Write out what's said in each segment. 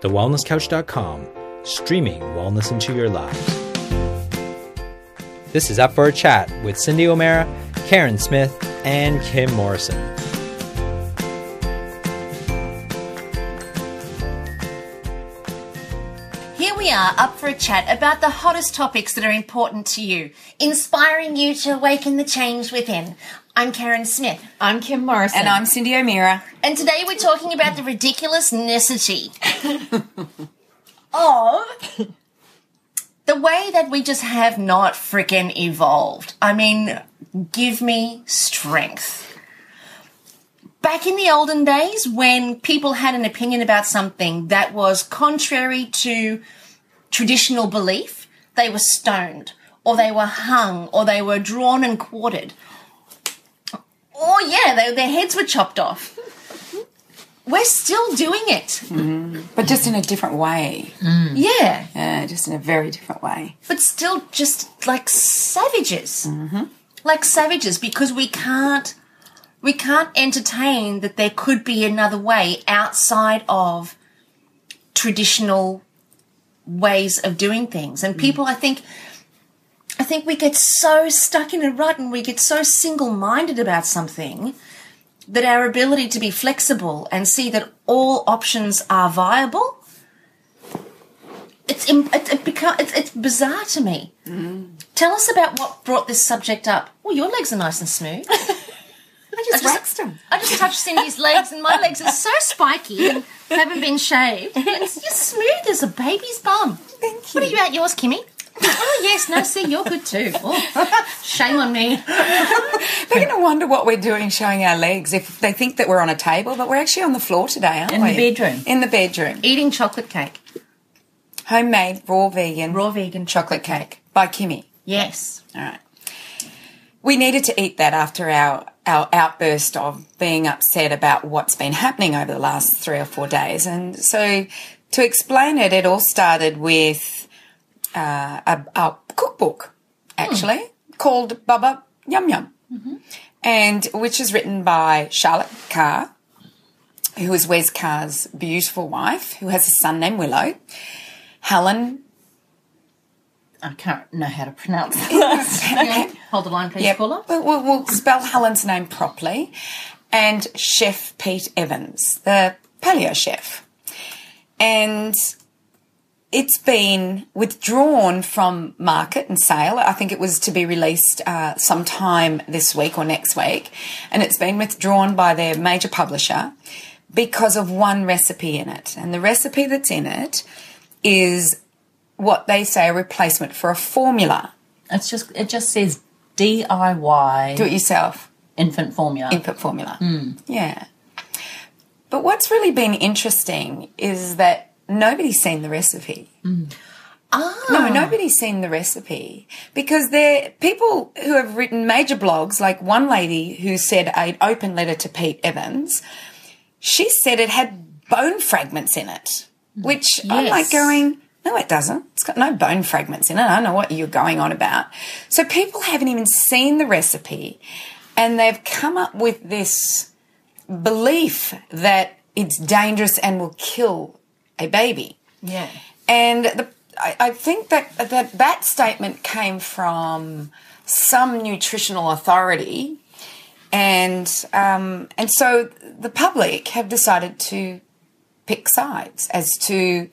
thewellnesscouch.com, streaming wellness into your lives. This is Up for a Chat with Cyndi O'Meara, Carren Smith, and Kim Morrison. Here we are, up for a chat about the hottest topics that are important to you, inspiring you to awaken the change within. I'm Carren Smith. I'm Kim Morrison. And I'm Cyndi O'Meara. And today we're talking about the ridiculous necessity of the way that we just have not frickin' evolved. I mean, give me strength. Back in the olden days, when people had an opinion about something that was contrary to traditional belief, they were stoned, or they were hung, or they were drawn and quartered. Or, their heads were chopped off. We're still doing it. Mm-hmm. But just in a different way. Mm. Yeah. Yeah, just in a very different way. But still just like savages. Mm-hmm. Like savages, because we can't entertain that there could be another way outside of traditional ways of doing things. And people, I think we get so stuck in a rut and we get so single-minded about something that our ability to be flexible and see that all options are viable, it's bizarre to me. Mm. Tell us about what brought this subject up. Oh, your legs are nice and smooth. I just waxed them. I just touched Cindy's legs, and my legs are so spiky and haven't been shaved. And you're smooth as a baby's bum. Thank you. What are you about yours, Kimmy? Oh, yes. No, see, you're good too. Oh, shame on me. They're going to wonder what we're doing showing our legs if they think that we're on a table, but we're actually on the floor today, aren't we? In the bedroom. In the bedroom. Eating chocolate cake. Homemade, raw vegan chocolate cake by Kimmy. Yes. All right. We needed to eat that after our outburst of being upset about what's been happening over the last 3 or 4 days. And so to explain it, it all started with a cookbook, actually, called Bubba Yum Yum, and which is written by Charlotte Carr, who is Wes Carr's beautiful wife, who has a son named Willow, Helen. I can't know how to pronounce that. Okay. Hold the line, please, caller. We'll spell Helen's name properly. And Chef Pete Evans, the Paleo chef. And it's been withdrawn from market and sale. I think it was to be released sometime this week or next week. And it's been withdrawn by their major publisher because of one recipe in it. And the recipe that's in it is what they say a replacement for a formula. It just says DIY. Do it yourself. Infant formula. Infant formula. Mm. Yeah. But what's really been interesting is that nobody's seen the recipe. Mm. No, nobody's seen the recipe because they're people who have written major blogs, like one lady who said an open letter to Pete Evans. She said it had bone fragments in it, which I'm like going, no, it doesn't. It's got no bone fragments in it. I don't know what you're going on about. So people haven't even seen the recipe and they've come up with this belief that it's dangerous and will kill a baby. Yeah. And I think that statement came from some nutritional authority and so the public have decided to pick sides as to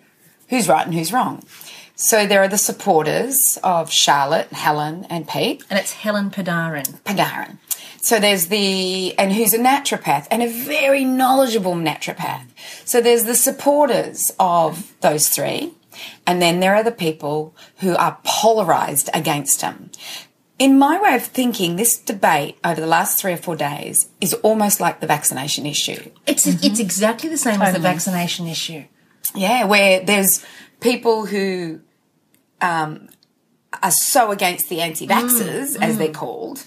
who's right and who's wrong. So there are the supporters of Charlotte, Helen and Pete. And it's Helen Padarin. So there's and who's a naturopath and a very knowledgeable naturopath. So there's the supporters of those three. And then there are the people who are polarised against them. In my way of thinking, this debate over the last 3 or 4 days is almost like the vaccination issue. It's exactly the same as the vaccination issue. Yeah, where there's people who are so against the anti-vaxxers, as they're called,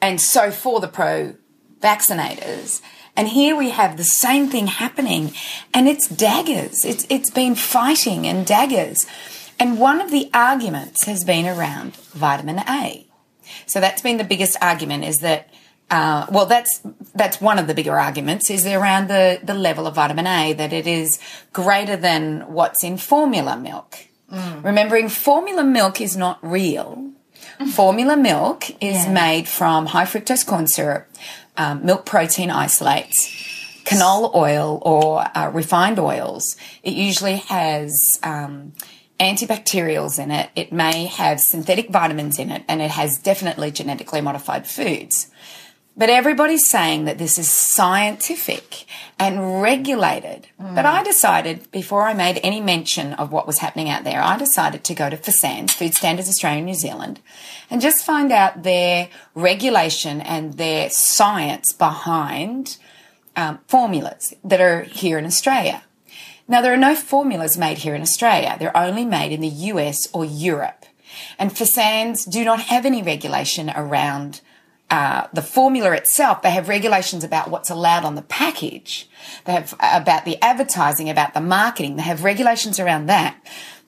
and so for the pro-vaccinators. And here we have the same thing happening, and it's daggers. It's been fighting and daggers. And one of the arguments has been around vitamin A. So that's been the biggest argument, is that well, that's one of the bigger arguments, is around the level of vitamin A, that it is greater than what's in formula milk. Remembering formula milk is not real. Formula milk is made from high fructose corn syrup, milk protein isolates, canola oil or refined oils. It usually has antibacterials in it. It may have synthetic vitamins in it, and it has definitely genetically modified foods. But everybody's saying that this is scientific and regulated. But I decided, before I made any mention of what was happening out there, I decided to go to FSANZ, Food Standards Australia and New Zealand, and just find out their regulation and their science behind formulas that are here in Australia. Now, there are no formulas made here in Australia. They're only made in the US or Europe. And FSANZ do not have any regulation around the formula itself. They have regulations about what's allowed on the package. They have about the advertising, about the marketing. They have regulations around that.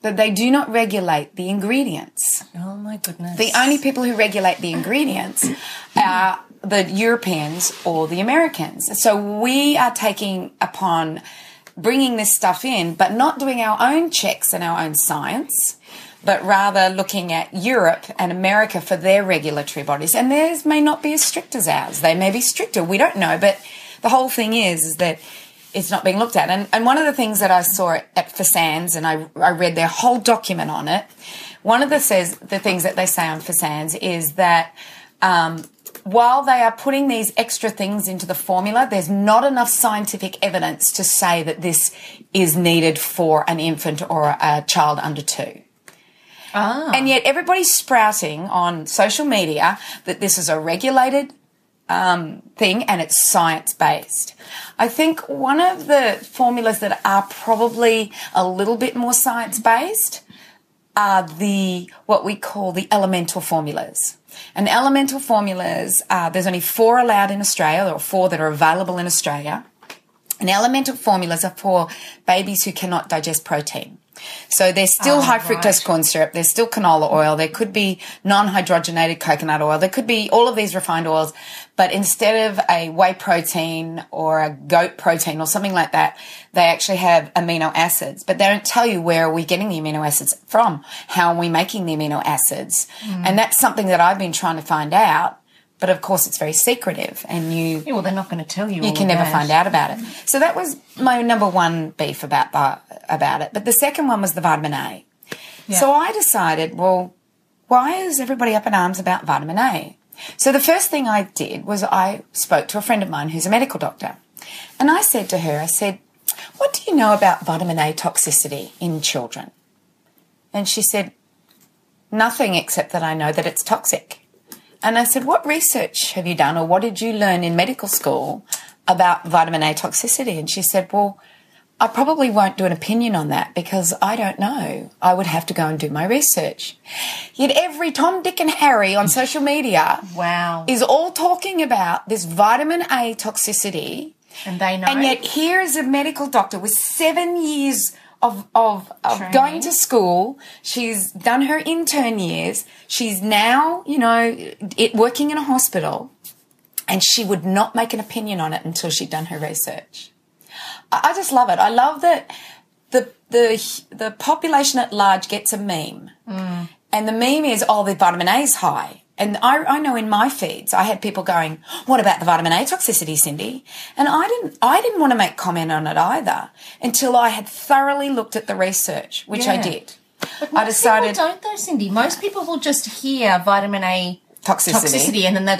But they do not regulate the ingredients. Oh, my goodness. The only people who regulate the ingredients are the Europeans or the Americans. So we are taking upon bringing this stuff in, but not doing our own checks and our own science, but rather looking at Europe and America for their regulatory bodies. And theirs may not be as strict as ours. They may be stricter. We don't know. But the whole thing is that it's not being looked at. And one of the things that I saw at FSANZ, and I read their whole document on it, one of the things that they say on FSANZ is that while they are putting these extra things into the formula, there's not enough scientific evidence to say that this is needed for an infant or a child under 2. Ah. And yet everybody's sprouting on social media that this is a regulated thing and it's science-based. I think one of the formulas that are probably a little bit more science-based are what we call the elemental formulas. And elemental formulas, there's only 4 allowed in Australia, or 4 that are available in Australia. And elemental formulas are for babies who cannot digest protein. So there's still high fructose corn syrup, there's still canola oil, there could be non-hydrogenated coconut oil, there could be all of these refined oils, but instead of a whey protein or a goat protein or something like that, they actually have amino acids. But they don't tell you where are we getting the amino acids from, how are we making the amino acids. And that's something that I've been trying to find out. But of course, it's very secretive, and well, they're not going to tell you. You can never find out about it. So that was my number one beef about it. But the second one was the vitamin A. Yeah. So I decided, well, why is everybody up in arms about vitamin A? So the first thing I did was I spoke to a friend of mine who's a medical doctor, and I said to her, what do you know about vitamin A toxicity in children? And she said, nothing, except that I know that it's toxic. And I said, what research have you done, or what did you learn in medical school about vitamin A toxicity? And she said, well, I probably won't do an opinion on that because I don't know. I would have to go and do my research. Yet every Tom, Dick and Harry on social media is all talking about this vitamin A toxicity. And they know. And yet here is a medical doctor with 7 years of going to school. She's done her intern years. She's now, working in a hospital, and she would not make an opinion on it until she'd done her research. I just love it. I love that the population at large gets a meme. And the meme is, the vitamin A is high. And I know in my feeds, I had people going, what about the vitamin A toxicity, Cyndi? And I didn't want to make comment on it either until I had thoroughly looked at the research, which I did. But most people don't though, Cyndi. Most people will just hear vitamin A toxicity and then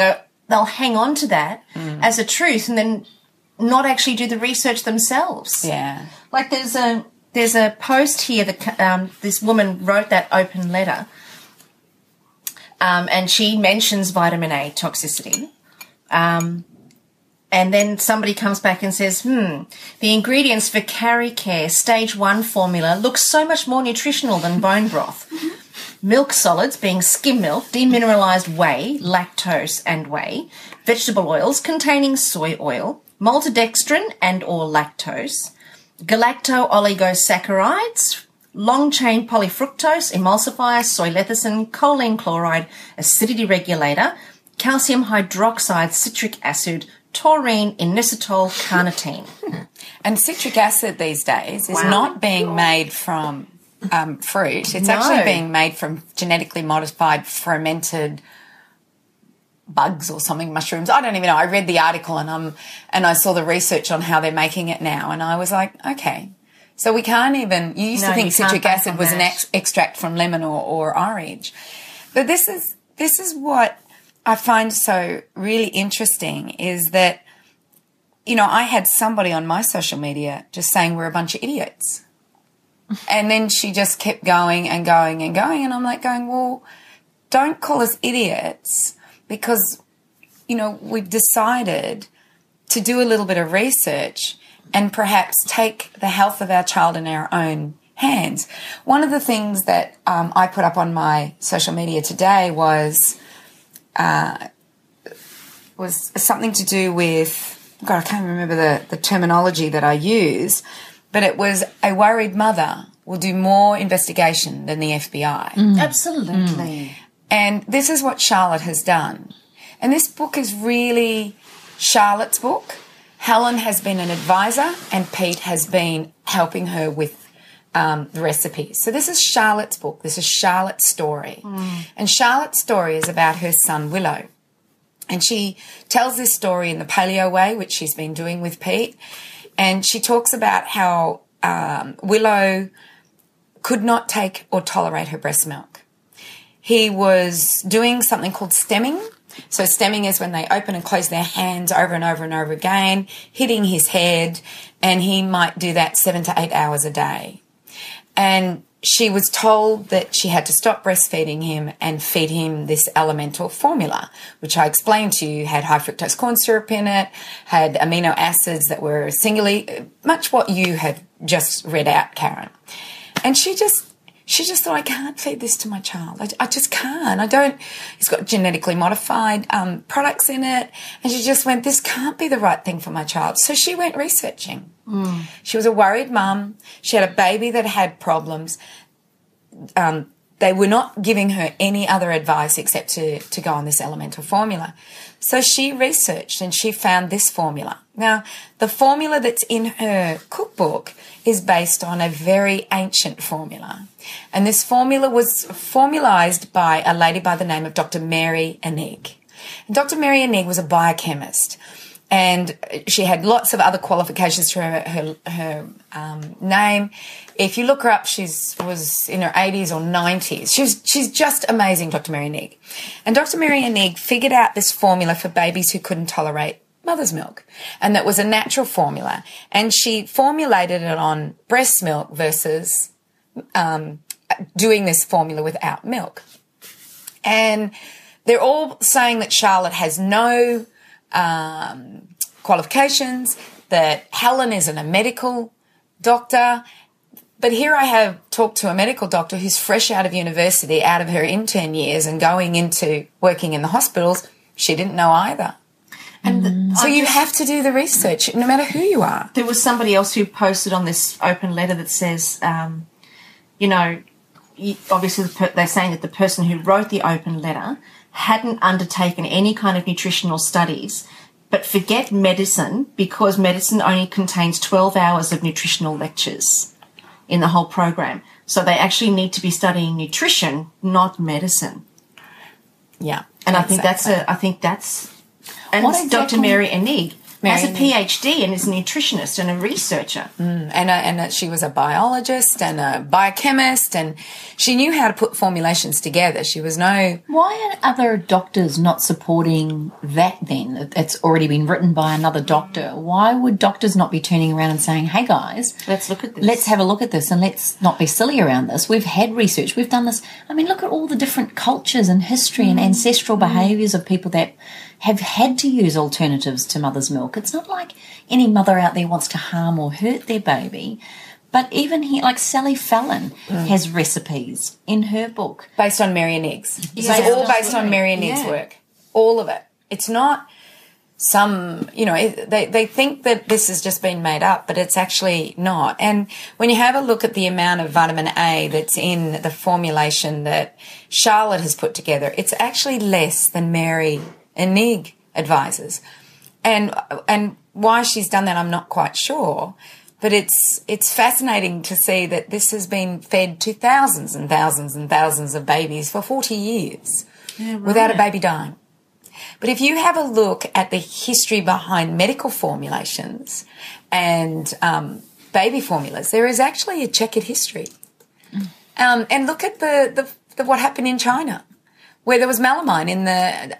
they'll hang on to that as a truth and then not actually do the research themselves. Yeah. Like there's a post here that this woman wrote that open letter. And she mentions vitamin A toxicity. And then somebody comes back and says, the ingredients for Carry Care Stage 1 formula look so much more nutritional than bone broth. Milk solids, being skim milk, demineralized whey, lactose and whey, vegetable oils containing soy oil, maltodextrin and or lactose, galacto-oligosaccharides, long-chain polyfructose, emulsifier, soy lecithin, choline chloride, acidity regulator, calcium hydroxide, citric acid, taurine, inositol, carnitine. And citric acid these days is not being made from fruit. It's actually being made from genetically modified fermented bugs or something, mushrooms. I don't even know. I read the article and I saw the research on how they're making it now, and I was like, okay. So we can't even. You used to think citric acid was an extract from lemon or orange, but this is what I find so really interesting is that, you know, I had somebody on my social media just saying we're a bunch of idiots. And then she just kept going and going and going. And I'm like going, well, don't call us idiots because, you know, we've decided to do a little bit of research and perhaps take the health of our child in our own hands. One of the things that I put up on my social media today was something to do with, God, I can't remember the terminology that I use, but it was a worried mother will do more investigation than the FBI. Absolutely. And this is what Charlotte has done. And this book is really Charlotte's book. Helen has been an advisor and Pete has been helping her with the recipes. So this is Charlotte's book. This is Charlotte's story. And Charlotte's story is about her son, Willow. And she tells this story in the Paleo way, which she's been doing with Pete. And she talks about how Willow could not take or tolerate her breast milk. He was doing something called stemming. So stemming is when they open and close their hands over and over and over again, hitting his head, and he might do that 7 to 8 hours a day. And she was told that she had to stop breastfeeding him and feed him this elemental formula, which I explained to you had high fructose corn syrup in it, had amino acids that were singularly, much what you had just read out, Carren. And she just thought, I can't feed this to my child. I just can't. It's got genetically modified products in it. And she just went, this can't be the right thing for my child. So she went researching. She was a worried mum. She had a baby that had problems. They were not giving her any other advice except to go on this elemental formula. So she researched and she found this formula. Now, the formula that's in her cookbook is based on a very ancient formula. And this formula was formalized by a lady by the name of Dr. Mary Enig. And Dr. Mary Enig was a biochemist. And she had lots of other qualifications to her name. If you look her up, she was in her 80s or 90s. She's just amazing, Dr. Mary Enig. And Dr. Mary Enig figured out this formula for babies who couldn't tolerate mother's milk. And that was a natural formula. And she formulated it on breast milk versus doing this formula without milk. And they're all saying that Charlotte has no qualifications, that Helen isn't a medical doctor. But here I have talked to a medical doctor who's fresh out of university, out of her intern years and going into working in the hospitals. She didn't know either. And so you have to do the research, no matter who you are. There was somebody else who posted on this open letter that says, obviously they're saying that the person who wrote the open letter hadn't undertaken any kind of nutritional studies, but forget medicine because medicine only contains 12 hours of nutritional lectures in the whole program. So they actually need to be studying nutrition, not medicine. Yeah. And I think that's and What it's exactly- Dr. Mary Enig has a Enig. PhD and is a nutritionist and a researcher. And she was a biologist and a biochemist, and she knew how to put formulations together. She was no... Why are other doctors not supporting that then? It's already been written by another doctor. Why would doctors not be turning around and saying, hey guys, Let's look at this. let's have a look at this and let's not be silly around this. We've had research. We've done this. I mean, look at all the different cultures and history and ancestral behaviours of people that have had to use alternatives to mother's milk. It's not like any mother out there wants to harm or hurt their baby. But even here, like Sally Fallon has recipes in her book. Based on Mary Enig's. Yeah, It's all based on absolutely. Mary Enig's Yeah. work. All of it. It's not some, they think that this has just been made up, but it's actually not. And when you have a look at the amount of vitamin A that's in the formulation that Charlotte has put together, it's actually less than Mary Enig advises. And why she's done that, I'm not quite sure. But it's fascinating to see that this has been fed to thousands and thousands and thousands of babies for 40 years without a baby dying. But if you have a look at the history behind medical formulations and baby formulas, there is actually a checkered history. And look at the what happened in China, where there was melamine in the,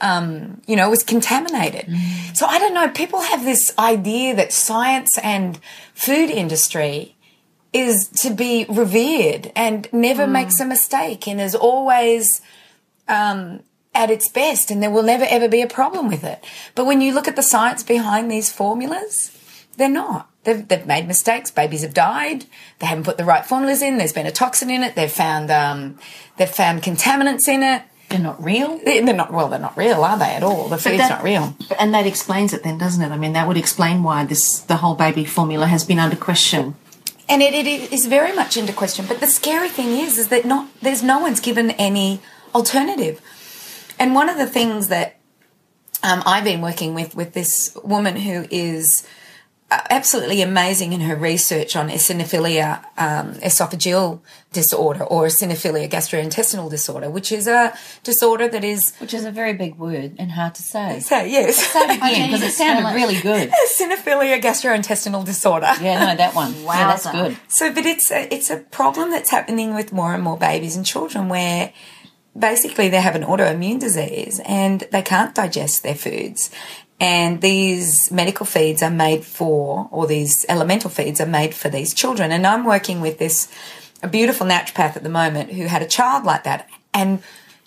it was contaminated. So I don't know, people have this idea that science and food industry is to be revered and never makes a mistake and is always at its best, and there will never, ever be a problem with it. But when you look at the science behind these formulas, they're not. They've made mistakes. Babies have died. They haven't put the right formulas in. There's been a toxin in it. They've found contaminants in it. They're not real? They're not real, are they, at all? The food's not real. And that explains it then, doesn't it? I mean, that would explain why the whole baby formula has been under question. And it is very much under question. But the scary thing is that there's no one's given any alternative. And one of the things that I've been working with this woman who is absolutely amazing in her research on eosinophilia esophageal disorder or eosinophilia gastrointestinal disorder, which is a disorder that is... Which is a very big word and hard to say. So, yes. Say it again, because it sounded really good. Eosinophilia gastrointestinal disorder. Yeah, no, that one. Wow, that's good. So, but it's a problem that's happening with more and more babies and children where basically they have an autoimmune disease and they can't digest their foods. And these medical feeds are made for, or these elemental feeds are made for these children. And I'm working with a beautiful naturopath at the moment who had a child like that. And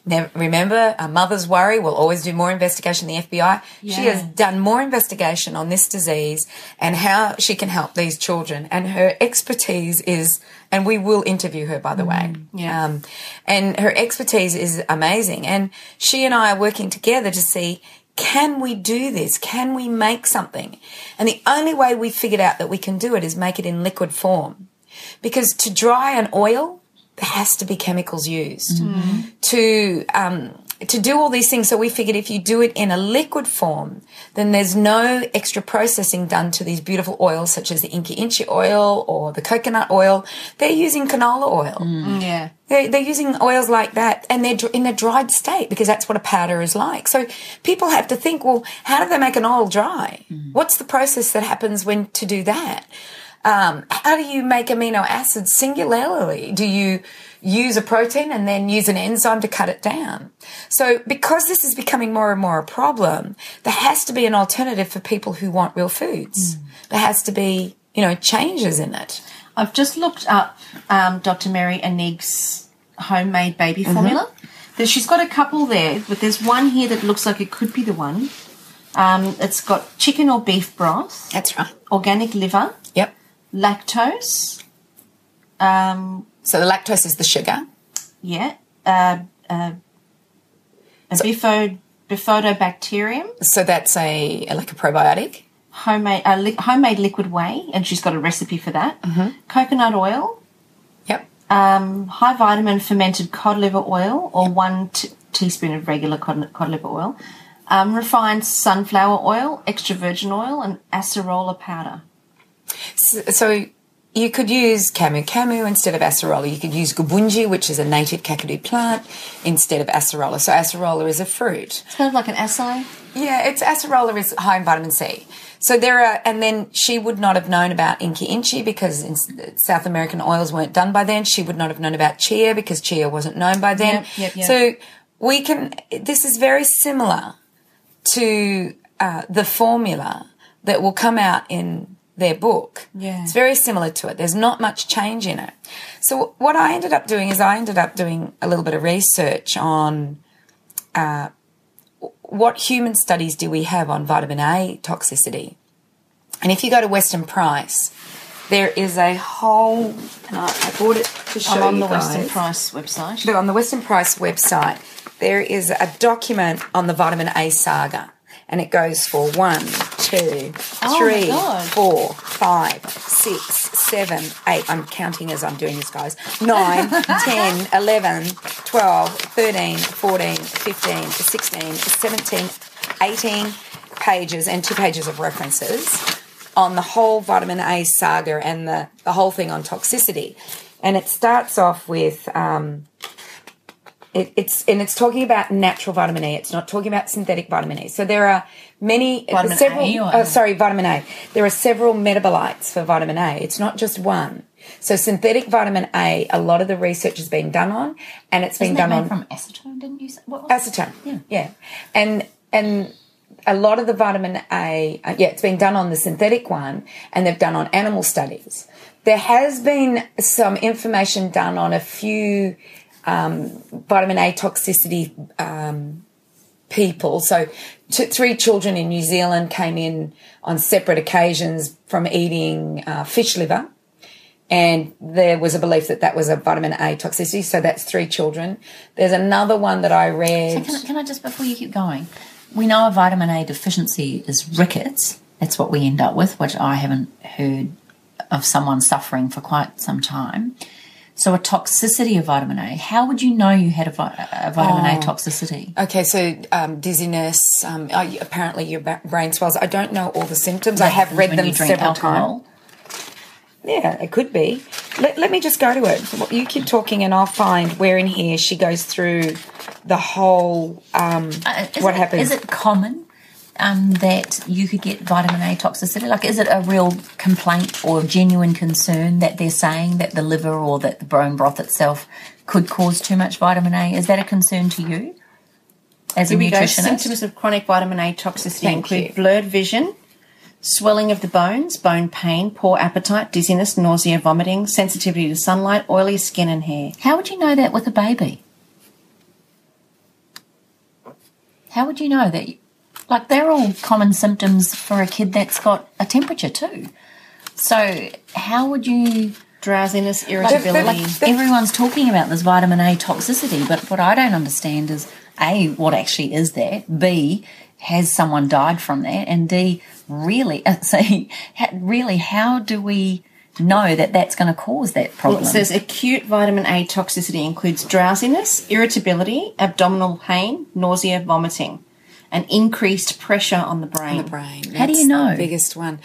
remember, a mother's worry will always do more investigation than the FBI. Yeah. She has done more investigation on this disease and how she can help these children. And her expertise is, and we will interview her, by the way. Yeah. And her expertise is amazing. And she and I are working together to see, can we do this? Can we make something? And the only way we figured out that we can do it is make it in liquid form. Because to dry an oil, there has to be chemicals used. To do all these things. So we figured if you do it in a liquid form, then there's no extra processing done to these beautiful oils such as the inchi inchi oil or the coconut oil. They're using canola oil. Yeah. They're using oils like that, and they're in a dried state because that's what a powder is like. So people have to think, well, how do they make an oil dry? What's the process that happens to do that? How do you make amino acids singularly? Do you use a protein and then use an enzyme to cut it down? So because this is becoming more and more a problem, there has to be an alternative for people who want real foods. There has to be, changes in it. I've just looked up Dr. Mary Enig's homemade baby formula. She's got a couple there, but there's one here that looks like it could be the one. It's got chicken or beef broth. That's right. Organic liver. Yep. Lactose. So the lactose is the sugar. Yeah. Bifidobacterium. So that's like a probiotic. Homemade liquid whey, and she's got a recipe for that. Coconut oil. Yep. High vitamin fermented cod liver oil, or 1 teaspoon of regular cod liver oil. Refined sunflower oil, extra virgin oil, and acerola powder. So you could use camu instead of acerola. You could use gubunji, which is a native kakadu plant, instead of acerola. So acerola is a fruit. It's kind of like an acai. Yeah, acerola is high in vitamin C. So and then she would not have known about inchi inchi because South American oils weren't done by then. She would not have known about chia because chia wasn't known by then. Yep. So this is very similar to the formula that will come out in their book. Yeah. It's very similar to it. There's not much change in it. So what I ended up doing is doing a little bit of research on what human studies do we have on vitamin A toxicity. And if you go to Western Price, there is a whole, and I bought it to show you on the guys. Western Price website. So on the Western Price website, there is a document on the vitamin A saga. And it goes for 1, 2, 3, 4, 5, 6, 7, 8. I'm counting as I'm doing this, guys. 9, 10, 11, 12, 13, 14, 15, 16, 17, 18 pages and 2 pages of references on the whole vitamin A saga and the whole thing on toxicity. And it starts off with it's talking about natural vitamin E. It's not talking about synthetic vitamin E. So there are vitamin A. There are several metabolites for vitamin A. It's not just one. So synthetic vitamin A, a lot of the research has been done on, and it's been done on from acetone. Didn't you say? What was acetone? Yeah. And a lot of the vitamin A, it's been done on the synthetic one, and they've done on animal studies. There has been some information done on a few vitamin A toxicity people. So 3 children in New Zealand came in on separate occasions from eating fish liver, and there was a belief that was a vitamin A toxicity. So that's 3 children. There's another one that I read. So can I just, before you keep going, we know a vitamin A deficiency is rickets. That's what we end up with, which I haven't heard of someone suffering for quite some time. So a toxicity of vitamin A, how would you know you had a vitamin A toxicity? Okay, so dizziness, apparently your brain swells. I don't know all the symptoms. I have read them several times. Yeah, it could be. Let me just go to it. You keep talking and I'll find where in here she goes through the whole what happens. Is it common that you could get vitamin A toxicity? Like, is it a real complaint or genuine concern that they're saying that the liver or that the bone broth itself could cause too much vitamin A? Is that a concern to you as a nutritionist? Symptoms of chronic vitamin A toxicity include blurred vision, swelling of the bones, bone pain, poor appetite, dizziness, nausea, vomiting, sensitivity to sunlight, oily skin and hair. How would you know that with a baby? How would you know that? Like, they're all common symptoms for a kid that's got a temperature too. So how would you... Drowsiness, irritability. Everyone's talking about this vitamin A toxicity, but what I don't understand is, A, what actually is that? B, has someone died from that? And D, really, how do we know that that's going to cause that problem? Well, it says acute vitamin A toxicity includes drowsiness, irritability, abdominal pain, nausea, vomiting, and increased pressure on the brain. How do you know? The biggest one.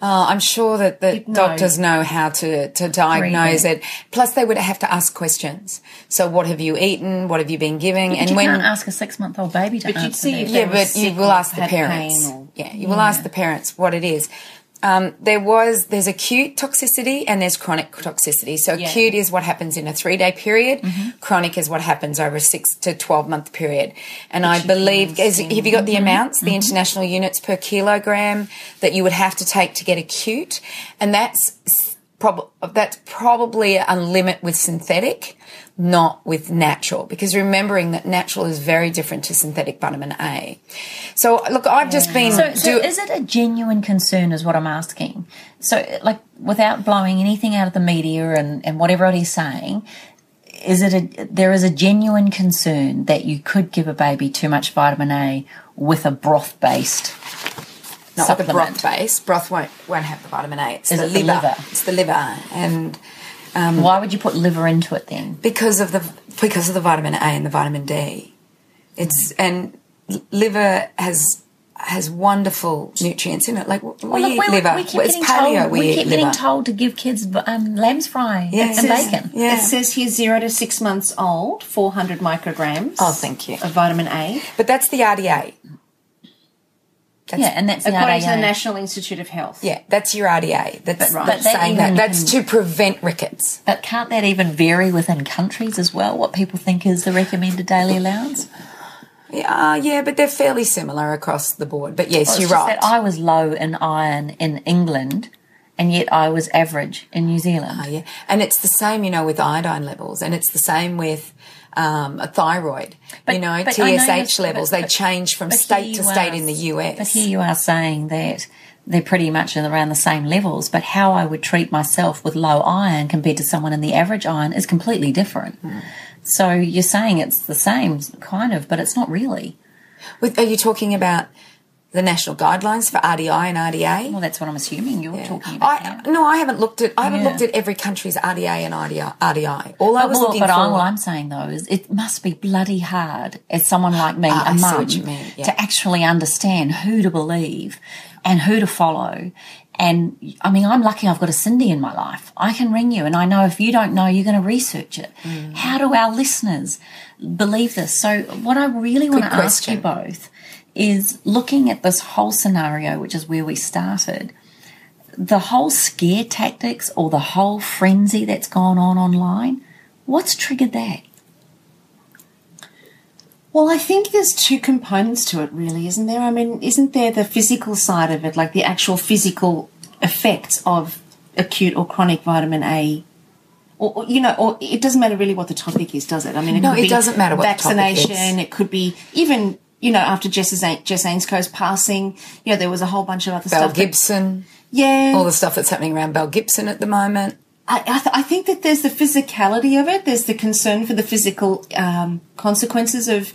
I'm sure that the doctors know how to diagnose it. Plus, they would have to ask questions. So, what have you eaten? What have you been giving? But you can't ask a 6-month-old baby to answer that. Yeah, but you will ask the parents. You will ask the parents what it is. There's acute toxicity and there's chronic toxicity. So acute is what happens in a 3-day period. Mm-hmm. Chronic is what happens over a 6 to 12-month period. And I believe, have you got the amounts, the international units per kilogram that you would have to take to get acute? And that's probably a limit with synthetic, not with natural, because remembering that natural is very different to synthetic vitamin A. So, look, I've just been... So is it a genuine concern is what I'm asking? So, like, without blowing anything out of the media and what everybody's saying, there is a genuine concern that you could give a baby too much vitamin A with a broth-based Not supplement? with the broth base. Broth won't have the vitamin A. It's the liver. It's the liver. And... why would you put liver into it then? Because of the vitamin A and the vitamin D. And liver has wonderful nutrients in it. Like we eat liver. It's paleo. We keep getting told to give kids lamb's fry and bacon. Yeah. It says here 0 to 6 months old, 400 micrograms. Oh, thank you. Of vitamin A. But that's the RDA. And that's the according RDA. to the National Institute of Health. Yeah, that's your RDA. That's saying that. That's to prevent rickets. But can't that even vary within countries as well, what people think is the recommended daily allowance? Yeah, but they're fairly similar across the board. But yes, you're right. That I was low in iron in England, and yet I was average in New Zealand. Oh, yeah. And it's the same, with iodine levels, and it's the same with a thyroid. But TSH levels, they change from state to state in the US. But here you are saying that they're pretty much around the same levels, but how I would treat myself with low iron compared to someone in the average iron is completely different. Mm. So you're saying it's the same, kind of, but it's not really. Are you talking about the national guidelines for RDI and RDA. Well, that's what I'm assuming you're talking about. I haven't looked at every country's RDA and RDI. All I was looking for. All I'm saying though is it must be bloody hard as someone like me, a mum, to actually understand who to believe and who to follow. And I mean, I'm lucky I've got a Cyndi in my life. I can ring you and I know if you don't know, you're going to research it. How do our listeners believe this? So what I really want to ask you both is, looking at this whole scenario, which is where we started, the whole scare tactics or the whole frenzy that's gone on online, what's triggered that? Well, I think there's two components to it, really, isn't there? I mean, isn't there the physical side of it, like the actual physical effects of acute or chronic vitamin A? Or it doesn't matter really what the topic is, does it? I mean, it doesn't matter what vaccination, the topic is. It could be even, after Jess Ainsco's passing, there was a whole bunch of other stuff. Belle Gibson. Yeah. All the stuff that's happening around Belle Gibson at the moment. I think that there's the physicality of it. There's the concern for the physical consequences of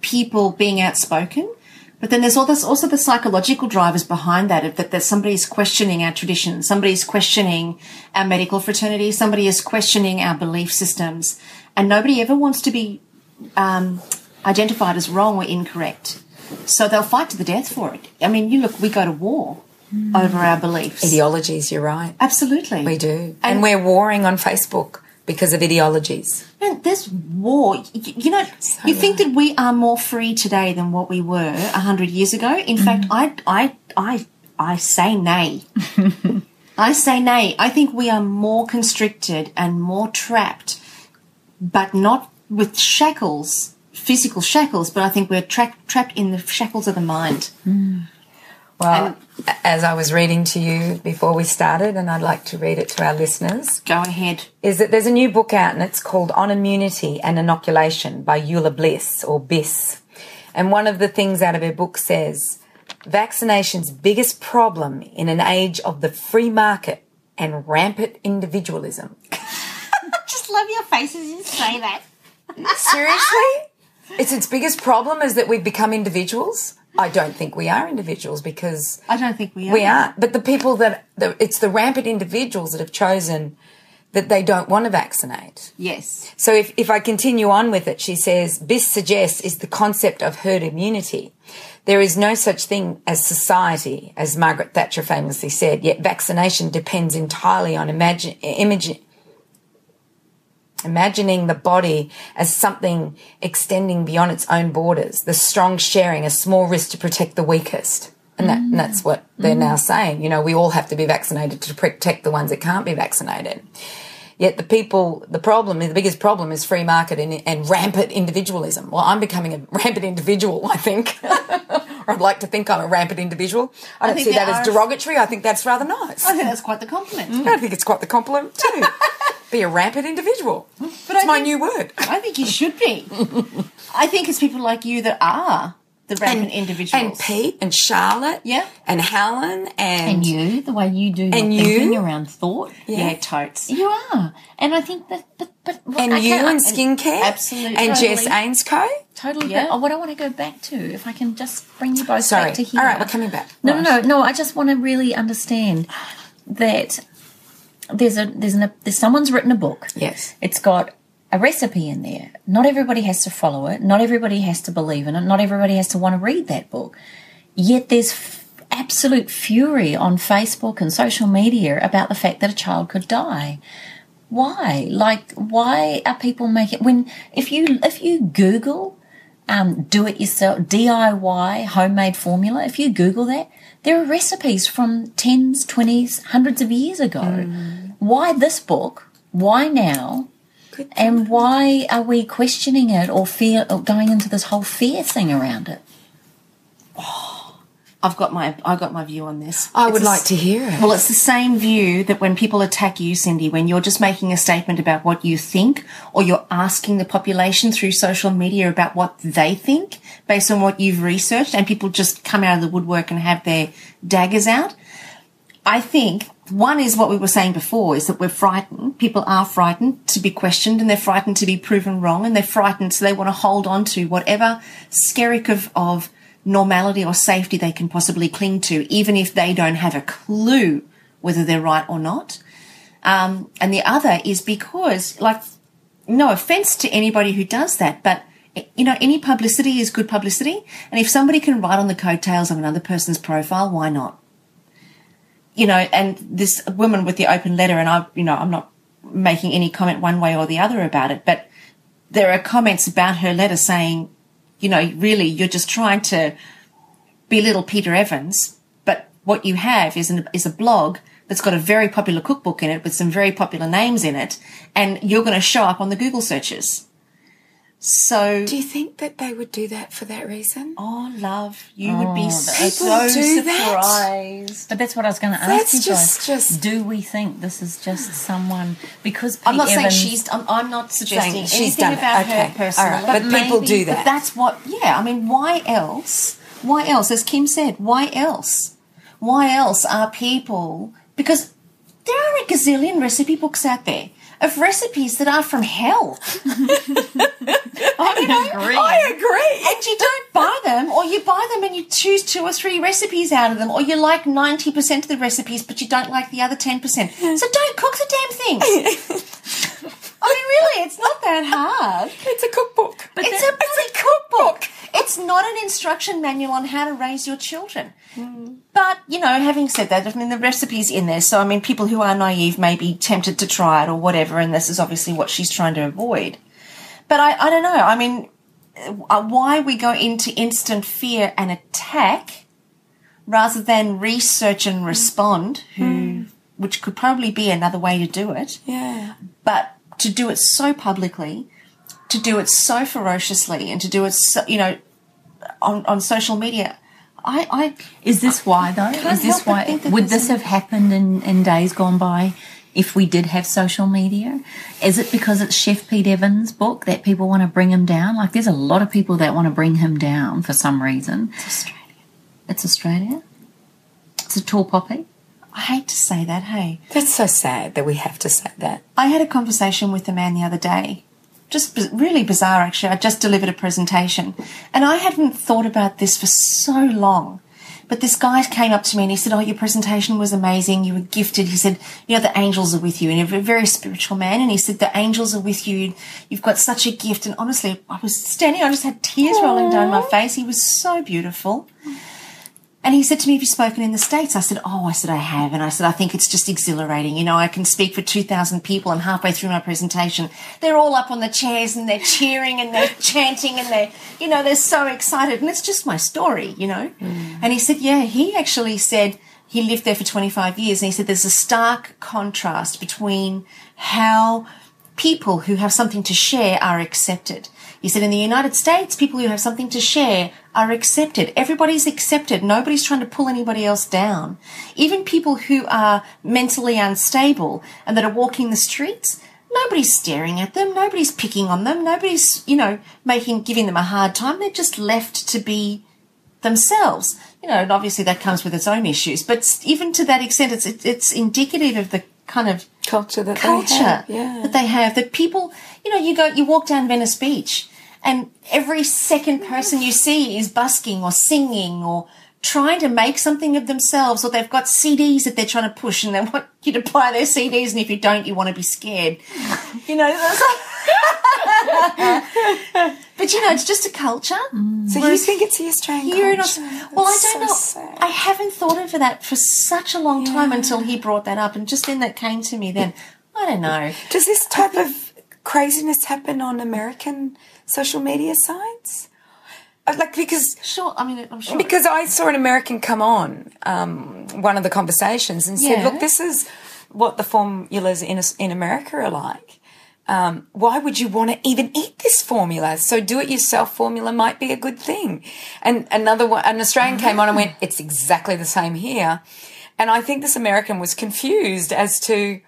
people being outspoken. But then there's also the psychological drivers behind that somebody's questioning our traditions, somebody's questioning our medical fraternity, somebody is questioning our belief systems. And nobody ever wants to be identified as wrong or incorrect. So they'll fight to the death for it. I mean, we go to war over our beliefs. Ideologies, you're right. Absolutely. We do. And we're warring on Facebook because of ideologies. And there's war. You think that we are more free today than what we were 100 years ago? In fact, I say nay. I say nay. I think we are more constricted and more trapped, but not with shackles, physical shackles, but I think we're trapped in the shackles of the mind. Well, as I was reading to you before we started, and I'd like to read it to our listeners. Go ahead. Is that there's a new book out and it's called On Immunity and Inoculation by Eula Bliss, or Biss. And one of the things out of her book says, vaccination's biggest problem in an age of the free market and rampant individualism. Just love your face as you say that. Seriously? It's its biggest problem is that we've become individuals? I don't think we are individuals because... I don't think we are. We aren't. But the people it's the rampant individuals that have chosen that they don't want to vaccinate. Yes. So if I continue on with it, she says, Biss suggests is the concept of herd immunity. There is no such thing as society, as Margaret Thatcher famously said, yet vaccination depends entirely on imagining the body as something extending beyond its own borders, the strong sharing a small risk to protect the weakest. And that's what they're now saying. We all have to be vaccinated to protect the ones that can't be vaccinated. Yet the biggest problem is free market and rampant individualism. Well, I'm becoming a rampant individual, I think. Or I'd like to think I'm a rampant individual. I don't see that as derogatory. I think that's rather nice. I think that's quite the compliment. I think it's quite the compliment too. Be a rampant individual. But it's my new word. I think you should be. I think it's people like you that are the rampant individuals. And Pete and Charlotte. Yeah. And Helen and you, the way you do your thinking around thought. Yeah, totes. You are. And I think that... But and skincare. Absolutely. And Jess Ainscoe. Totally. Yeah. But what I want to go back to, if I can just bring you both back to here. All right, we're coming back. No. I just want to really understand that someone's written a book. Yes. It's got a recipe in there. Not everybody has to follow it. Not everybody has to believe in it. Not everybody has to want to read that book. Yet there's absolute fury on Facebook and social media about the fact that a child could die. Why? Why are people making... If you Google do it yourself, DIY homemade formula, if you Google that, there are recipes from 10s, 20s, hundreds of years ago. Why this book? Why now? And why are we questioning it or going into this whole fear thing around it? I've got my view on this. I would like to hear it. Well, it's the same view that when people attack you, Cyndi, when you're just making a statement about what you think, or you're asking the population through social media about what they think based on what you've researched, and people just come out of the woodwork and have their daggers out. I think one is what we were saying before, is that we're frightened. People are frightened to be questioned, and they're frightened to be proven wrong, and they're frightened, so they want to hold on to whatever skerrick of normality or safety they can possibly cling to, even if they don't have a clue whether they're right or not. And the other is because, like, no offense to anybody who does that, but, you know, any publicity is good publicity. And if somebody can write on the coattails of another person's profile, why not? You know, and this woman with the open letter, and I'm not making any comment one way or the other about it, but there are comments about her letter saying, you know, really, you're just trying to belittle Peter Evans, but what you have is a blog that's got a very popular cookbook in it with some very popular names in it, and you're going to show up on the Google searches. So, do you think that they would do that for that reason? Oh, love, you would be so do surprised. But that's what I was going to ask you guys. Do we think this is just someone, because Pete I'm not Evans, saying I'm not suggesting she's anything done about it. her personally. All right. But people do that. But that's what, yeah, I mean, why else? Why else? As Kim said, why else? Why else are people, because there are a gazillion recipe books out there of recipes that are from hell. I agree. And you don't buy them, or you buy them and you choose 2 or 3 recipes out of them, or you like 90% of the recipes but you don't like the other 10%. So don't cook the damn thing. I mean, really, it's not that hard. It's a cookbook. It's a bloody cookbook. It's not an instruction manual on how to raise your children. But, you know, having said that, I mean, the recipe's in there. So, I mean, people who are naive may be tempted to try it or whatever, and this is obviously what she's trying to avoid. But I don't know. I mean, why we go into instant fear and attack rather than research and respond, which could probably be another way to do it. Yeah. But to do it so publicly, to do it so ferociously, and to do it, so, you know, on social media, Is this why, though? Is this why? Would this have happened in days gone by if we did have social media? Is it because it's Chef Pete Evans' book that people want to bring him down? Like, there's a lot of people that want to bring him down for some reason. It's Australia. It's Australia? It's a tall poppy? I hate to say that, hey. That's so sad that we have to say that. I had a conversation with a man the other day. Just really bizarre, actually. I just delivered a presentation. And I hadn't thought about this for so long. But this guy came up to me and he said, oh, your presentation was amazing. You were gifted. He said, you know, the angels are with you. And you're a very spiritual man. And he said, the angels are with you. You've got such a gift. And honestly, I was standing, I just had tears rolling down my face. He was so beautiful. And he said to me, have you spoken in the States? I said, I have. And I said, I think it's just exhilarating. You know, I can speak for 2,000 people, and halfway through my presentation, they're all up on the chairs and they're cheering and they're chanting and they're so excited. And it's just my story, you know. And he said, yeah, he actually said he lived there for 25 years. And he said there's a stark contrast between how people who have something to share are accepted. He said in the United States, people who have something to share are accepted. Everybody's accepted. Nobody's trying to pull anybody else down. Even people who are mentally unstable and that are walking the streets, nobody's staring at them. Nobody's picking on them. Nobody's, you know, giving them a hard time. They're just left to be themselves. You know, and obviously that comes with its own issues. But even to that extent, it's indicative of the kind of culture that they have. That people, you know, you walk down Venice Beach, and every second person you see is busking or singing or trying to make something of themselves, or they've got CDs that they're trying to push and they want you to buy their CDs, and if you don't, you want to be scared. You know, but, you know, it's just a culture. So you think it's the Australian culture? Well, I don't know. Sad. I haven't thought of that for such a long time until he brought that up, and just then that came to me then. I don't know. Does this type of craziness happen on American social media sites? Like, because... Sure, I mean, I'm sure. Because I saw an American come on one of the conversations and said, look, this is what the formulas in America are like. Why would you want to even eat this formula? So do-it-yourself formula might be a good thing. And an Australian came on and went, it's exactly the same here. And I think this American was confused as to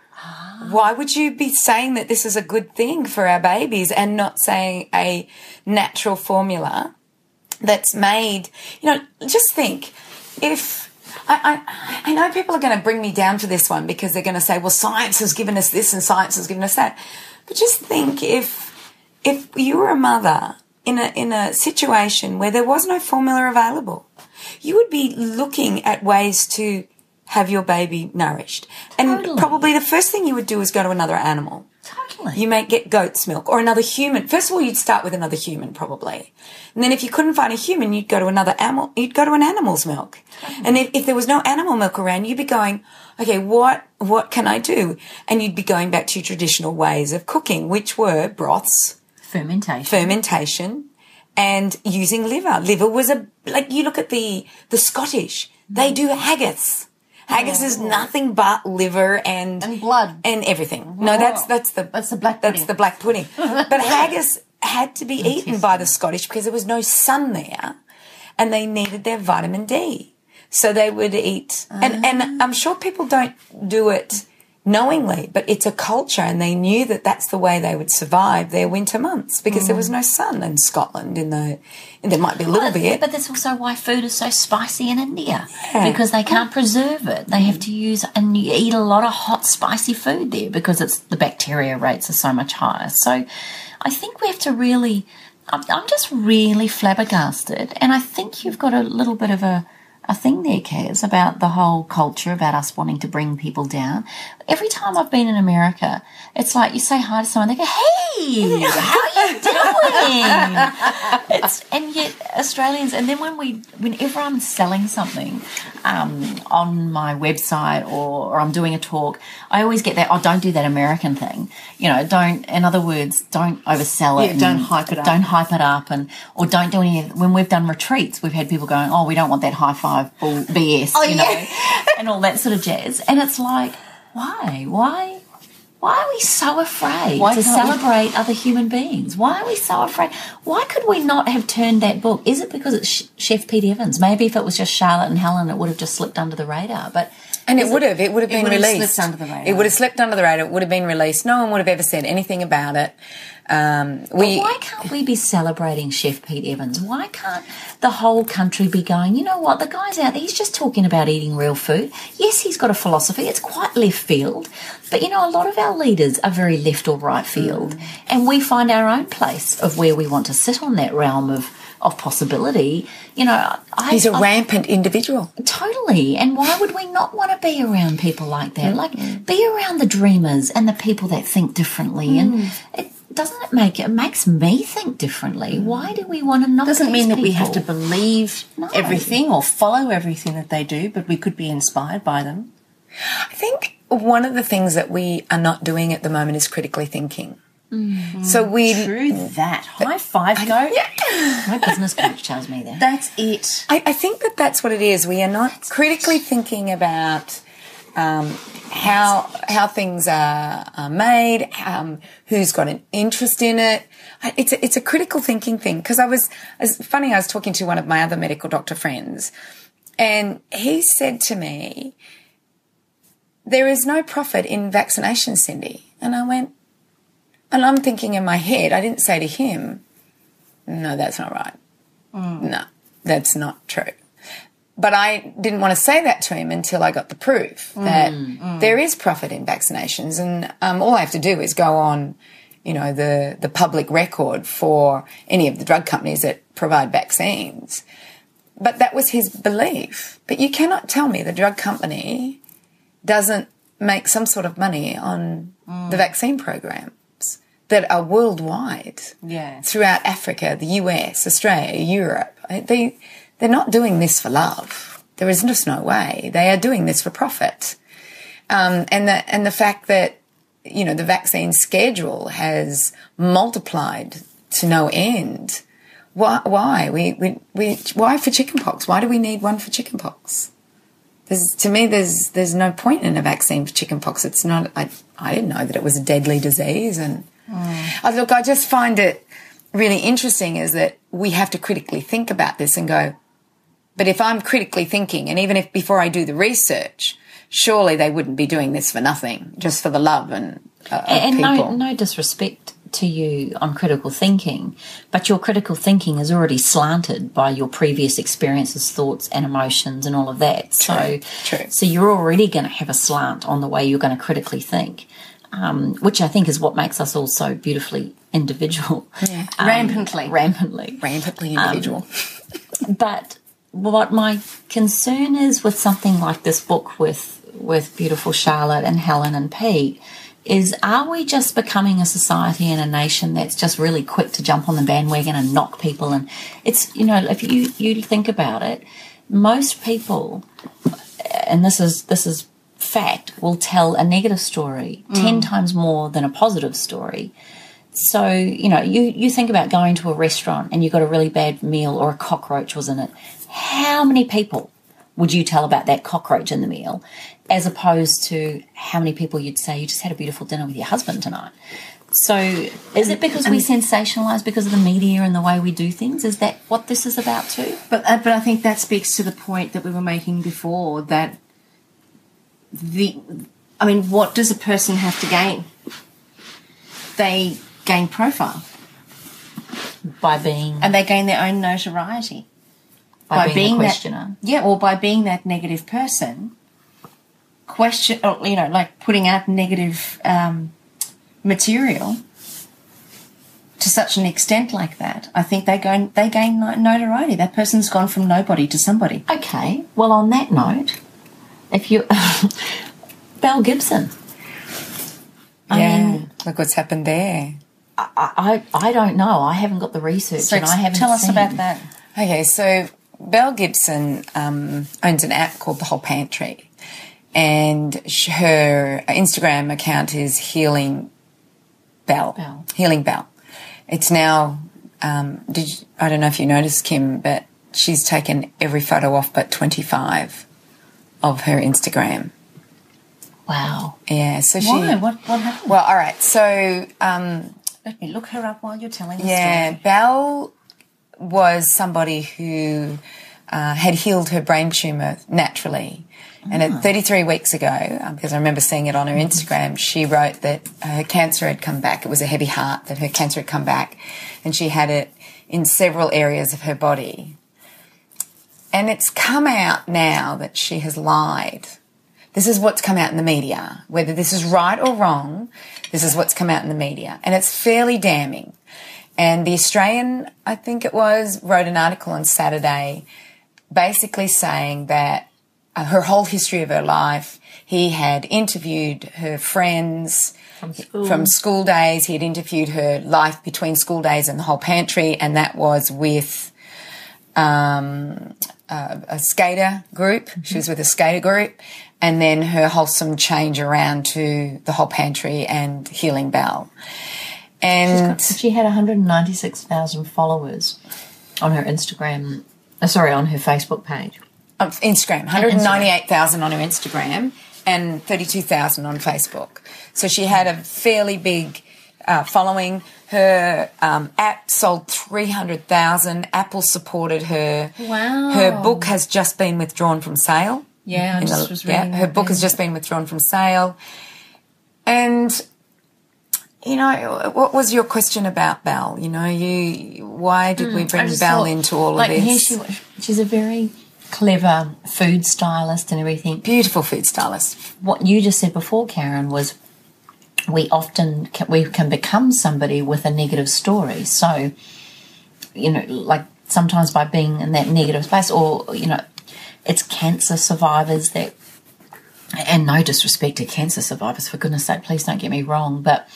why would you be saying that this is a good thing for our babies and not saying a natural formula that's made, you know, just think if, I know people are going to bring me down for this one because they're going to say, well, science has given us this and science has given us that. But just think if you were a mother in a situation where there was no formula available, you would be looking at ways to have your baby nourished. And probably the first thing you would do is go to another animal. Totally. You may get goat's milk or another human. First of all, you'd start with another human probably. And then if you couldn't find a human, you'd go to another animal. You'd go to an animal's milk. And if there was no animal milk around, you'd be going, okay, what can I do? And you'd be going back to your traditional ways of cooking, which were broths. Fermentation. And using liver. Liver was you look at the Scottish, they do haggis. Haggis is nothing but liver and blood and everything. No, that's the black pudding. That's the black pudding. But haggis had to be eaten by the Scottish because there was no sun there, and they needed their vitamin D. So they would eat, and I'm sure people don't do it knowingly, but it's a culture, and they knew that that's the way they would survive their winter months because there was no sun in Scotland. There might be a little bit, but that's also why food is so spicy in India because they can't preserve it. They have to use and you eat a lot of hot, spicy food there because the bacteria rates are so much higher. So, I think we have to really. I'm just really flabbergasted, and I think you've got a little bit of a thing there, Kaz, about the whole culture, about us wanting to bring people down. Every time I've been in America, it's like you say hi to someone, they go, hey, how are you doing? And yet Australians, and then whenever I'm selling something on my website or I'm doing a talk, I always get that, don't do that American thing. In other words, don't oversell it. Don't hype it up. Don't hype it up or don't do any, when we've done retreats, we've had people going, we don't want that high five bull BS, and all that sort of jazz. And it's like, why? Why are we so afraid to celebrate other human beings? Why are we so afraid? Why could we not have turned that book? Is it because it's Chef Pete Evans? Maybe if it was just Charlotte and Helen, it would have just slipped under the radar. But it would have been released. Slipped under the radar. It would have slipped under the radar. It would have been released. No one would have ever said anything about it. Why can't we be celebrating Chef Pete Evans? Why can't the whole country be going, you know what, the guy's out there, he's just talking about eating real food. Yes, he's got a philosophy. It's quite left field. But, a lot of our leaders are very left or right field. And we find our own place of where we want to sit on that realm of possibility. He's a rampant individual. Totally. And why would we not want to be around people like that? Be around the dreamers and the people that think differently. And it makes me think differently. Why do we want to not? Doesn't mean that we have to people? believe everything or follow everything that they do, but we could be inspired by them. I think one of the things that we are not doing at the moment is critically thinking. So True that. High five, go. My business coach tells me that. That's it. I think that's what it is. We are not critically thinking about how things are made, who's got an interest in it. It's a critical thinking thing. Because I was talking to one of my other medical doctor friends, and he said to me, there is no profit in vaccinations, Cyndi. And I went, and I'm thinking in my head, I didn't say to him, no, that's not right. No, that's not true. But I didn't want to say that to him until I got the proof that there is profit in vaccinations. And all I have to do is go on, the public record for any of the drug companies that provide vaccines. But that was his belief. But you cannot tell me the drug company doesn't make some sort of money on the vaccine programs that are worldwide, throughout Africa, the US, Australia, Europe. They're not doing this for love. There is just no way. They are doing this for profit. And the fact that, the vaccine schedule has multiplied to no end. Why? Why for chickenpox? Why do we need one for chickenpox? To me, there's no point in a vaccine for chickenpox. It's not. I didn't know that it was a deadly disease. And look, I just find it really interesting is that we have to critically think about this and go, but if I'm critically thinking, and even if before I do the research, surely they wouldn't be doing this for nothing, just for the love and people. No disrespect to you on critical thinking, but your critical thinking is already slanted by your previous experiences, thoughts and emotions and all of that. True. So you're already going to have a slant on the way you're going to critically think. which I think is what makes us all so beautifully individual. Yeah. Rampantly individual. But what my concern is with something like this book with beautiful Charlotte and Helen and Pete is, are we just becoming a society and a nation that's just really quick to jump on the bandwagon and knock people? And it's, if you think about it, most people, and this is fact, will tell a negative story 10 times more than a positive story. So, you think about going to a restaurant and you got a really bad meal or a cockroach was in it. How many people would you tell about that cockroach in the meal, as opposed to how many people you'd say you just had a beautiful dinner with your husband tonight? So is it because we sensationalise because of the media and the way we do things? Is that what this is about too? But I think that speaks to the point that we were making before, that what does a person have to gain? They gain profile. By being... And they gain their own notoriety. By being a questioner. Or by being that negative person, putting out negative material to such an extent like that. I think they gain notoriety. That person's gone from nobody to somebody. Okay, well, on that note, if you... Belle Gibson. I mean, look what's happened there. I don't know. I haven't got the research, So and I haven't tell us seen. about that. Okay, so Belle Gibson owns an app called The Whole Pantry, and her Instagram account is Healing Belle. Healing Belle. It's now, I don't know if you noticed, Kim, but she's taken every photo off but 25 of her Instagram. Wow. Yeah, so Why? What happened? Well, all right, so... Let me look her up while you're telling the Yeah, story. Belle was somebody who had healed her brain tumour naturally. And at 33 weeks ago, because I remember seeing it on her Instagram, she wrote that her cancer had come back. It was a heavy heart, that her cancer had come back, and she had it in several areas of her body. And it's come out now that she has lied. This is what's come out in the media. Whether this is right or wrong, this is what's come out in the media. And it's fairly damning. And The Australian, I think it was, wrote an article on Saturday basically saying that her whole history of her life, he had interviewed her friends from school days. He had interviewed her life between school days and The Whole Pantry, and that was with a skater group. She was with a skater group. And then her wholesome change around to The Whole Pantry and Healing Belle. And she had 196,000 followers on her Instagram, on her Facebook page. Instagram, 198,000 on her Instagram and 32,000 on Facebook. So she had a fairly big following. Her app sold 300,000. Apple supported her. Wow. Her book has just been withdrawn from sale. Yeah, I just was reading her book has just been withdrawn from sale. And, what was your question about Belle? Why did we bring Belle into all of this? Here she's a very clever food stylist and everything. Beautiful food stylist. What you just said before, Karen, was we can become somebody with a negative story. So, sometimes by being in that negative space, or, it's cancer survivors that, and no disrespect to cancer survivors, for goodness sake, please don't get me wrong, but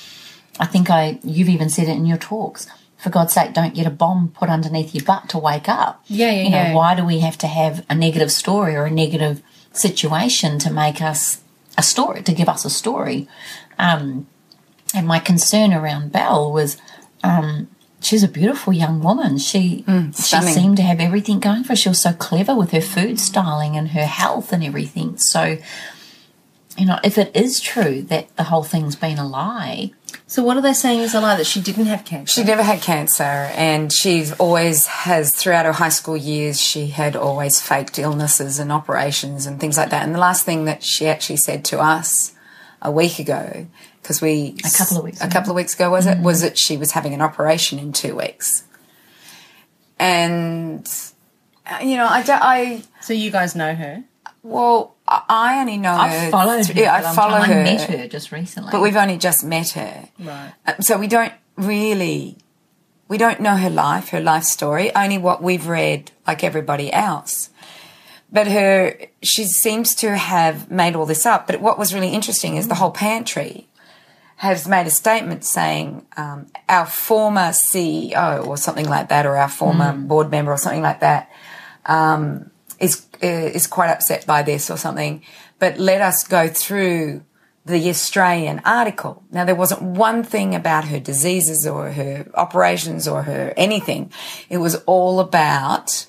I think you've even said it in your talks. For God's sake, don't get a bomb put underneath your butt to wake up. Yeah. Why do we have to have a negative story or a negative situation to make us a story, to give us a story? And my concern around Belle was, she's a beautiful young woman. She seemed to have everything going for her. She was so clever with her food styling and her health and everything. So, if it is true that the whole thing's been a lie. So what are they saying is a lie, that she didn't have cancer? She never had cancer, and she always has, throughout her high school years, she had always faked illnesses and operations and things like that. And the last thing that she actually said to us a week ago, because a couple of weeks ago was that she was having an operation in 2 weeks. And, I So you guys know her? Well, I only know her. I've followed her. Yeah, I follow her. I met her just recently. But we've only just met her. Right. So we don't know her life story, only what we've read like everybody else. But she seems to have made all this up. But what was really interesting is the whole pantry has made a statement saying our former CEO or something like that, or our former board member or something like that, is quite upset by this or something. But let us go through the Australian article. Now, there wasn't one thing about her diseases or her operations or her anything. It was all about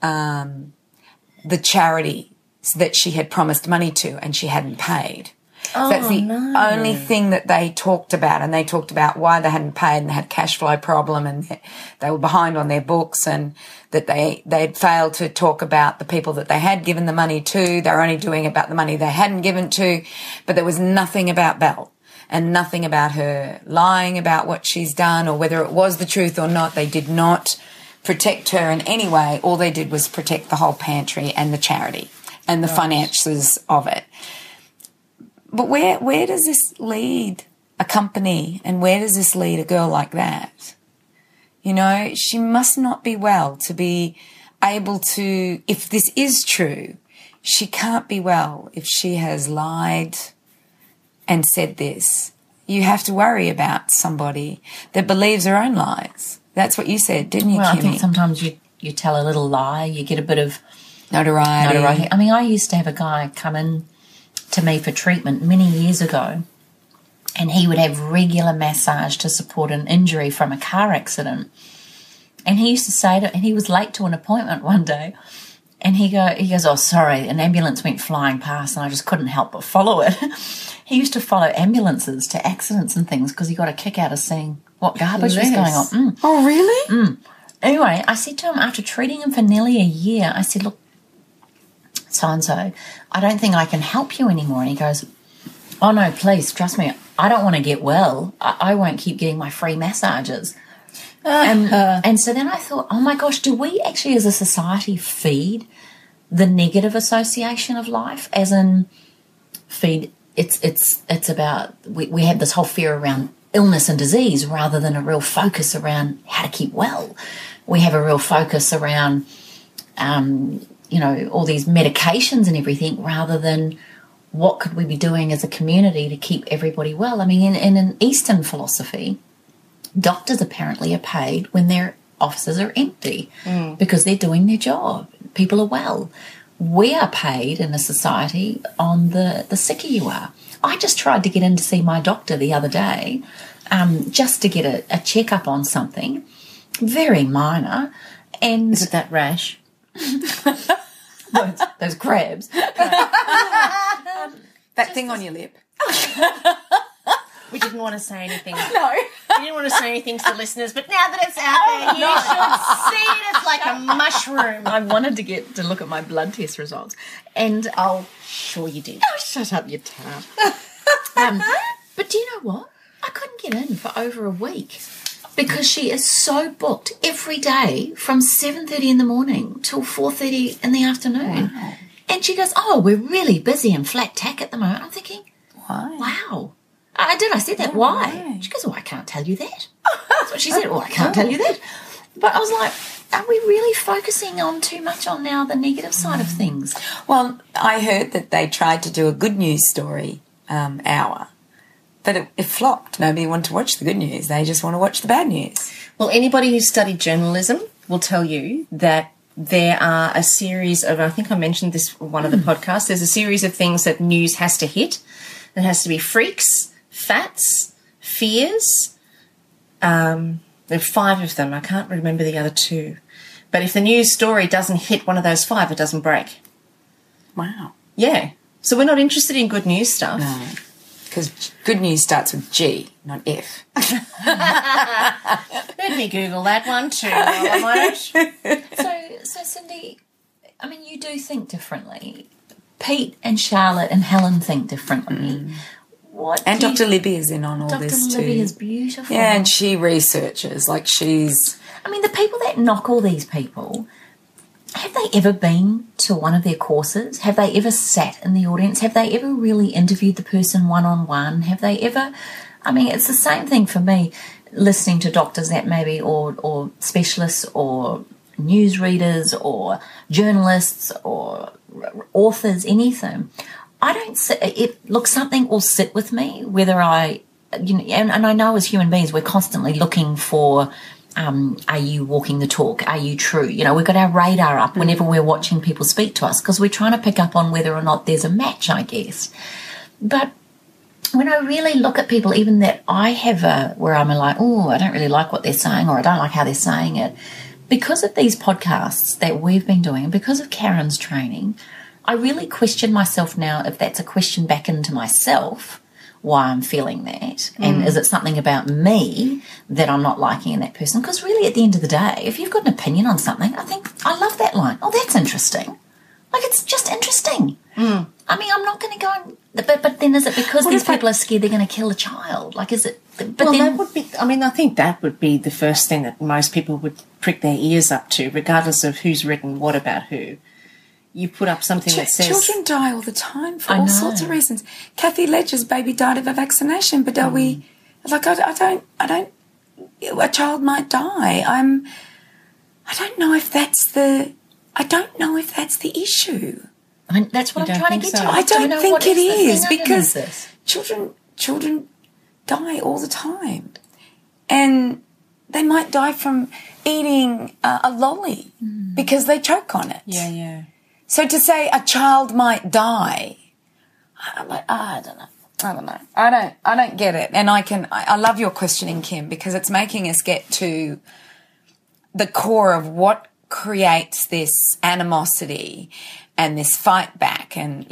the charity that she had promised money to and she hadn't paid. Oh, That's the only thing that they talked about, and they talked about why they hadn't paid and they had a cash flow problem and they were behind on their books, and that they'd failed to talk about the people that they had given the money to. They were only doing about the money they hadn't given to, but there was nothing about Belle and nothing about her lying about what she's done or whether it was the truth or not. They did not protect her in any way. All they did was protect the whole pantry and the charity and the finances of it. But where does this lead a company, and where does this lead a girl like that? You know, she must not be well to be able to, if this is true, she can't be well if she has lied and said this. You have to worry about somebody that believes her own lies. That's what you said, didn't you, Well, Kimmy? I think sometimes you tell a little lie, you get a bit of Notoriety. I mean, I used to have a guy come in to me for treatment many years ago, and he would have regular massage to support an injury from a car accident. And he used to say and he was late to an appointment one day, and he goes, oh, sorry, an ambulance went flying past and I just couldn't help but follow it. He used to follow ambulances to accidents and things because he got a kick out of seeing what garbage was going on. Oh, really? Anyway, I said to him, after treating him for nearly a year, I said, look, so-and-so, I don't think I can help you anymore. And he goes, oh, no, please, trust me, I don't want to get well. I won't keep getting my free massages. And so then I thought, oh, my gosh, do we actually as a society feed the negative association of life? As in feed, it's about, we have this whole fear around illness and disease rather than a real focus around how to keep well. We have a real focus around all these medications and everything rather than what could we be doing as a community to keep everybody well. I mean, in an Eastern philosophy, doctors apparently are paid when their offices are empty because they're doing their job. People are well. We are paid in a society on the sicker you are. I just tried to get in to see my doctor the other day just to get a checkup on something very minor. And Is it that rash? those crabs. That thing on your lip. We didn't want to say anything. No. We didn't want to say anything to the listeners, but now that it's out there, you should see it. It's like a mushroom. I wanted to get to look at my blood test results. And Oh, sure you did. oh, shut up, you tart. But do you know what? I couldn't get in for over a week because she is so booked every day from 7:30 in the morning till 4:30 in the afternoon. Wow. And she goes, oh, we're really busy and flat tack at the moment. I'm thinking, Why? wow. I said that. Why? why? She goes, oh, I can't tell you that. That's what she said. Oh, I can't tell you that. But I was like, are we really focusing on too much on now the negative side of things? Well, I heard that they tried to do a good news story hour, but it flopped. Nobody wanted to watch the good news. They just want to watch the bad news. Well, anybody who's studied journalism will tell you that there are a series of, I think I mentioned this in one of the podcasts, there's a series of things that news has to hit. It has to be freaks, facts, fears. There are 5 of them. I can't remember the other 2. But if the news story doesn't hit one of those 5, it doesn't break. Wow. Yeah. So we're not interested in good news stuff. No, because good news starts with G, not F. Let me Google that one too. While I'm on it. So Cyndi, I mean, you do think differently. Pete and Charlotte and Helen think differently. And Dr. Libby is in on all this too. Dr. Libby is beautiful. Yeah, and she researches, like she's... I mean, the people that knock all these people, have they they ever been to one of their courses? Have they ever sat in the audience? Have they ever really interviewed the person one-on-one? Have they ever... I mean, it's the same thing for me, listening to doctors that maybe, or specialists, or newsreaders, or journalists, or authors, anything. I don't sit... Look, something will sit with me, whether I... and I know as human beings, we're constantly looking for... are you walking the talk? Are you true? We've got our radar up whenever we're watching people speak to us because we're trying to pick up on whether or not there's a match, I guess. But when I really look at people, even that I have where I'm like, oh, I don't really like what they're saying, or I don't like how they're saying it, because of these podcasts that we've been doing and because of Carren's training, I really question myself now if that's a question back into myself, why I'm feeling that, and is it something about me that I'm not liking in that person? Because really, at the end of the day, if you've got an opinion on something, I think I love that line. Oh, that's interesting. Like, it's just interesting. I mean, I'm not going to go and... But then is it because these people are scared they're going to kill a child? Like, is it... But well, then, that would be... I mean, I think that would be the first thing that most people would prick their ears up to, regardless of who's written what about who. You put up something that says... Children die all the time for all sorts of reasons. Kathy Ledger's baby died of a vaccination, but are we... Like, I don't... A child might die. I don't know if that's the... I don't know if that's the issue. I mean, that's what I'm trying to get to. I don't think it is, because this? children die all the time. And they might die from eating a lolly because they choke on it. Yeah. So to say a child might die, I'm like, I don't know. I don't get it. And I love your questioning, Kim, because it's making us get to the core of what creates this animosity and this fight back, and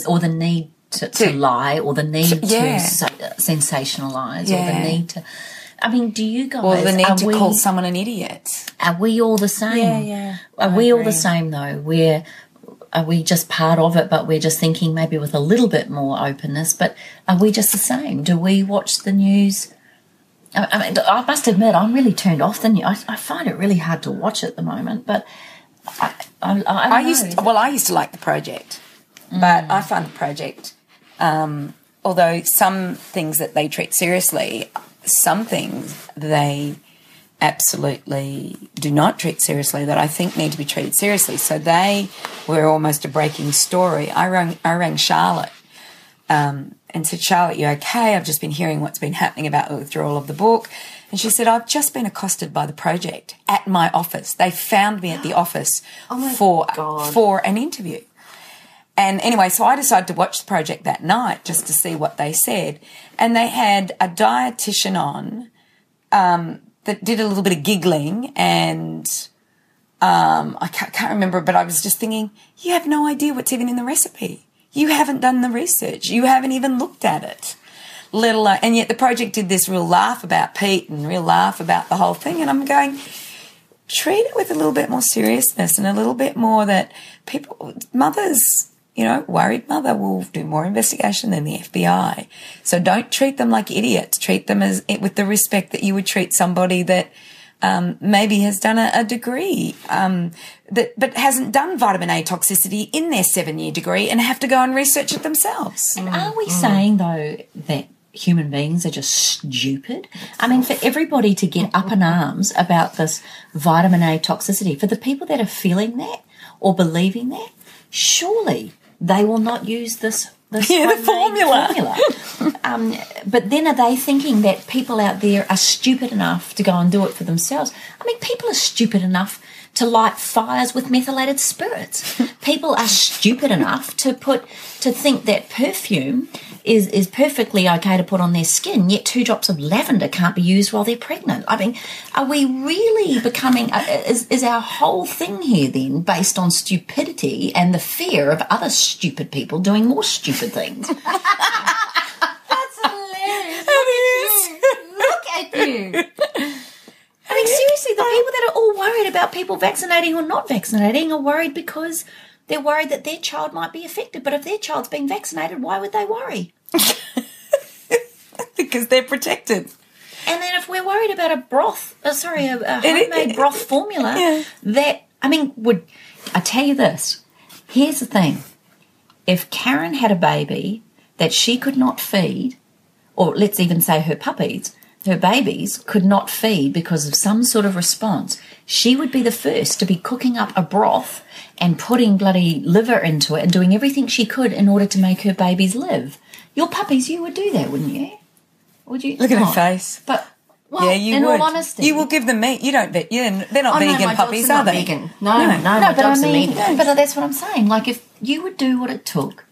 or the need to lie, or the need to sensationalise, or the need to... I mean, do you guys... Or the need to call someone an idiot. Are we all the same? Yeah. Are we all the same, though? Are we just part of it, but we're just thinking maybe with a little bit more openness, but are we just the same? Do we watch the news... I mean, I must admit, I'm really turned off the news. I find it really hard to watch at the moment, but I used to like the project, but I find the project, although some things that they treat seriously, some things they absolutely do not treat seriously that I think need to be treated seriously. So they were almost a breaking story. I rang Charlotte and said, Charlotte, you okay? I've just been hearing what's been happening about the withdrawal of the book. And she said, I've just been accosted by the project at my office. They found me at the office for an interview. And anyway, so I decided to watch the project that night just to see what they said. And they had a dietitian on that did a little bit of giggling, and I can't remember, but I was just thinking, you have no idea what's even in the recipe. You haven't done the research. You haven't even looked at it. Let alone, and yet the project did this real laugh about Pete and real laugh about the whole thing. And I'm going, treat it with a little bit more seriousness and a little bit more that people, mothers, worried mother will do more investigation than the FBI. So don't treat them like idiots. Treat them with the respect that you would treat somebody that maybe has done a degree, but hasn't done vitamin A toxicity in their 7-year degree and have to go and research it themselves. Are we saying, though, that human beings are just stupid? I mean, for everybody to get up in arms about this vitamin A toxicity, for the people that are feeling that or believing that, surely they will not use this the formula. But then are they thinking that people out there are stupid enough to go and do it for themselves? I mean, people are stupid enough to light fires with methylated spirits. People are stupid enough to think that perfume is perfectly okay to put on their skin, yet 2 drops of lavender can't be used while they're pregnant. I mean, are we really becoming... is our whole thing here then based on stupidity and the fear of other stupid people doing more stupid things? That's hilarious. Look at you. I mean, seriously, the people that are all worried about people vaccinating or not vaccinating are worried because they're worried that their child might be affected. But if their child's being vaccinated, why would they worry? Because they're protected. And then if we're worried about a homemade broth formula, that, I mean, I tell you this. Here's the thing. If Carren had a baby that she could not feed, or let's even say her babies could not feed because of some sort of response, she would be the first to be cooking up a broth and putting bloody liver into it and doing everything she could in order to make her babies live. Your puppies, you would do that, wouldn't you? Would you? Look at her face. But, well, yeah, you in would. all honesty. You will give them meat. You don't. They're not Oh, vegan no, my puppies, dogs are not they? vegan. No, my but dogs I are mean, meat. but that's what I'm saying. Like, if you would do what it took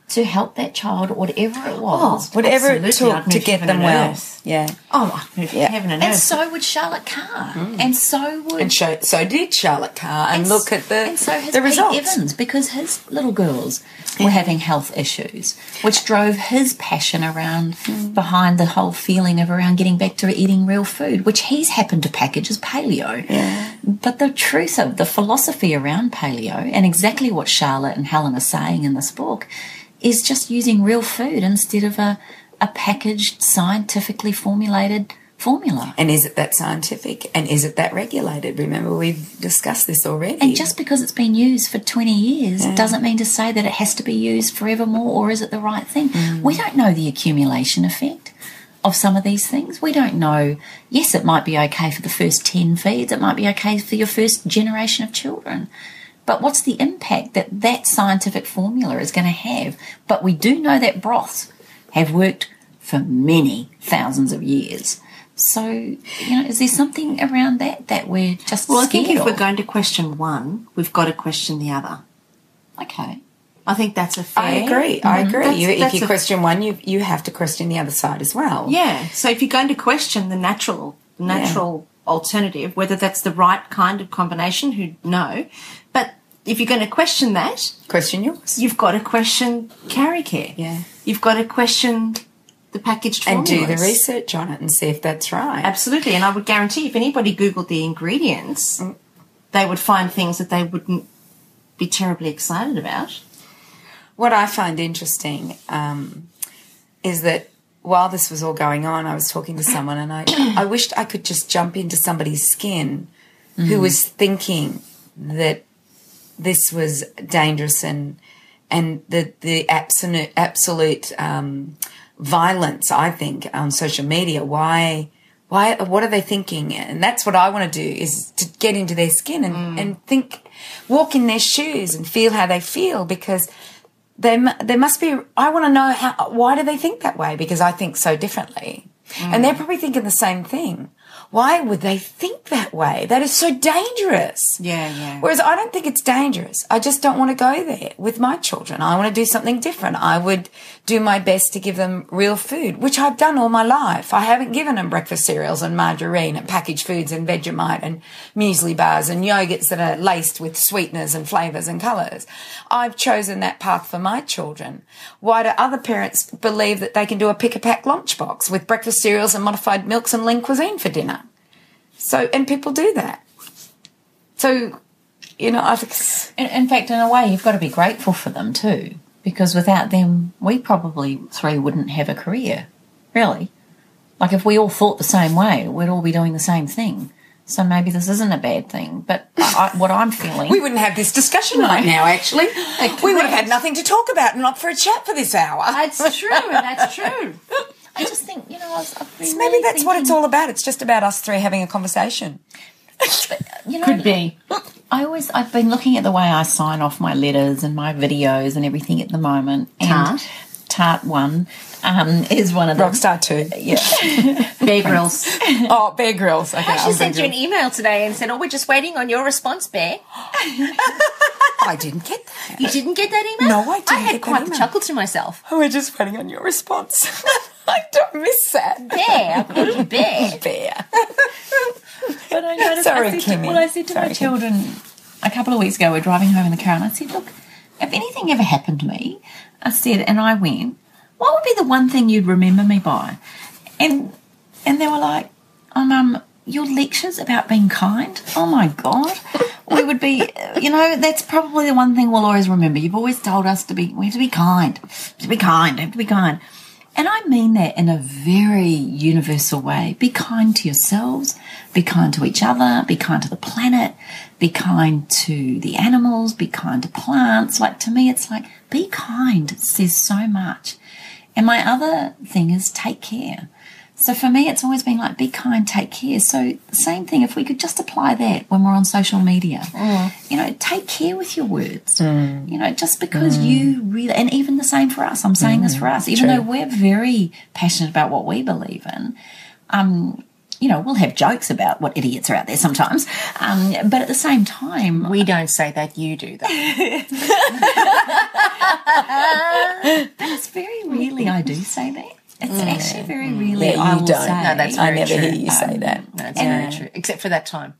to help that child, or whatever it was, Whatever it Absolutely, took I'd to move get heaven them and well. earth. Yeah. Oh, I'd move heaven and and earth. so would Charlotte Carr, and so would And so did Charlotte Carr. And look at and so has the Pete results. Evans, because his little girls were having health issues, which drove his passion around behind the whole feeling of around getting back to eating real food, which he's happened to package as paleo. Yeah. But the truth of the philosophy around paleo, and exactly what Charlotte and Helen are saying in this book, is just using real food instead of a packaged, scientifically formulated formula. And is it that scientific? And is it that regulated? Remember, we've discussed this already. And just because it's been used for 20 years doesn't mean to say that it has to be used forevermore, or is it the right thing? We don't know the accumulation effect of some of these things. We don't know. Yes, it might be okay for the first 10 feeds. It might be okay for your first generation of children. But what's the impact that scientific formula is going to have? But we do know that broths have worked for many thousands of years. So, is there something around that we're just Well, I scared think if we're of? going to question one, we've got to question the other. Okay. I think that's a fair. I agree. If That's you a- question one, you have to question the other side as well. Yeah. So if you're going to question the natural alternative, whether that's the right kind of combination, who know. But if you're going to question that, Question yours. you've got to question carry care. Yeah. You've got to question the packaged And formulas. do the research on it and see if that's right. Absolutely. And I would guarantee if anybody Googled the ingredients, they would find things that they wouldn't be terribly excited about. What I find interesting is that while this was all going on, I was talking to someone and I wished I could just jump into somebody's skin who was thinking that this was dangerous and the absolute violence, I think, on social media. Why, what are they thinking? And that's what I want to do, is to get into their skin and think, walk in their shoes and feel how they feel, because there must be, I want to know why do they think that way? Because I think so differently. And they're probably thinking the same thing. Why would they think that way? That is so dangerous. Yeah. Whereas I don't think it's dangerous. I just don't want to go there with my children. I want to do something different. I would do my best to give them real food, which I've done all my life. I haven't given them breakfast cereals and margarine and packaged foods and Vegemite and muesli bars and yogurts that are laced with sweeteners and flavours and colours. I've chosen that path for my children. Why do other parents believe that they can do a pick-a-pack lunchbox with breakfast cereals and modified milks and lean cuisine for dinner? So, and people do that. So, I think... In fact, in a way, you've got to be grateful for them too, because without them, we probably three wouldn't have a career, really. Like, if we all thought the same way, we'd all be doing the same thing. So maybe this isn't a bad thing. But what I'm feeling... We wouldn't have this discussion right now, actually. We would have had nothing to talk about and not for a chat for this hour. That's true. That's true. I just think, I've been So maybe really that's what it's thinking- all about. It's just about us three having a conversation. Could be. I've been looking at the way I sign off my letters and my videos and everything at the moment. And Tart 1 is one of them. Rockstar 2. Yeah. Bear Grylls. Oh, Bear Grylls. Okay, She sent you an email today and said, we're just waiting on your response, Bear. I didn't get that. You didn't get that email? No, I didn't I had get that quite the email. chuckle to myself. Oh, we're just waiting on your response. I don't miss that. Bear. I called you Bear. Bear. But I noticed, Sorry, I said Kimmy. I said to my Sorry, children a couple of weeks ago, we're driving home in the car, and I said, look, if anything ever happened to me, I said, and I went, what would be the one thing you'd remember me by? And they were like, oh, Mum, your lectures about being kind. Oh, my God. We would be, that's probably the one thing we'll always remember. You've always told us we have to be kind. To be kind. And I mean that in a very universal way. Be kind to yourselves, be kind to each other, be kind to the planet, be kind to the animals, be kind to plants. Like, to me, it's like, be kind. It says so much. And my other thing is take care. So for me, it's always been like, be kind, take care. So the same thing, if we could just apply that when we're on social media, you know, take care with your words. You know, just because you really, and even the same for us, I'm saying this for us, even though we're very passionate about what we believe in, you know, we'll have jokes about what idiots are out there sometimes. But at the same time, We don't say that, you do that. but it's very rarely I do say that. It's actually very rarely Yeah, you I will don't. say. No, that's I very never true. hear you say that. That's very true. Except for that time.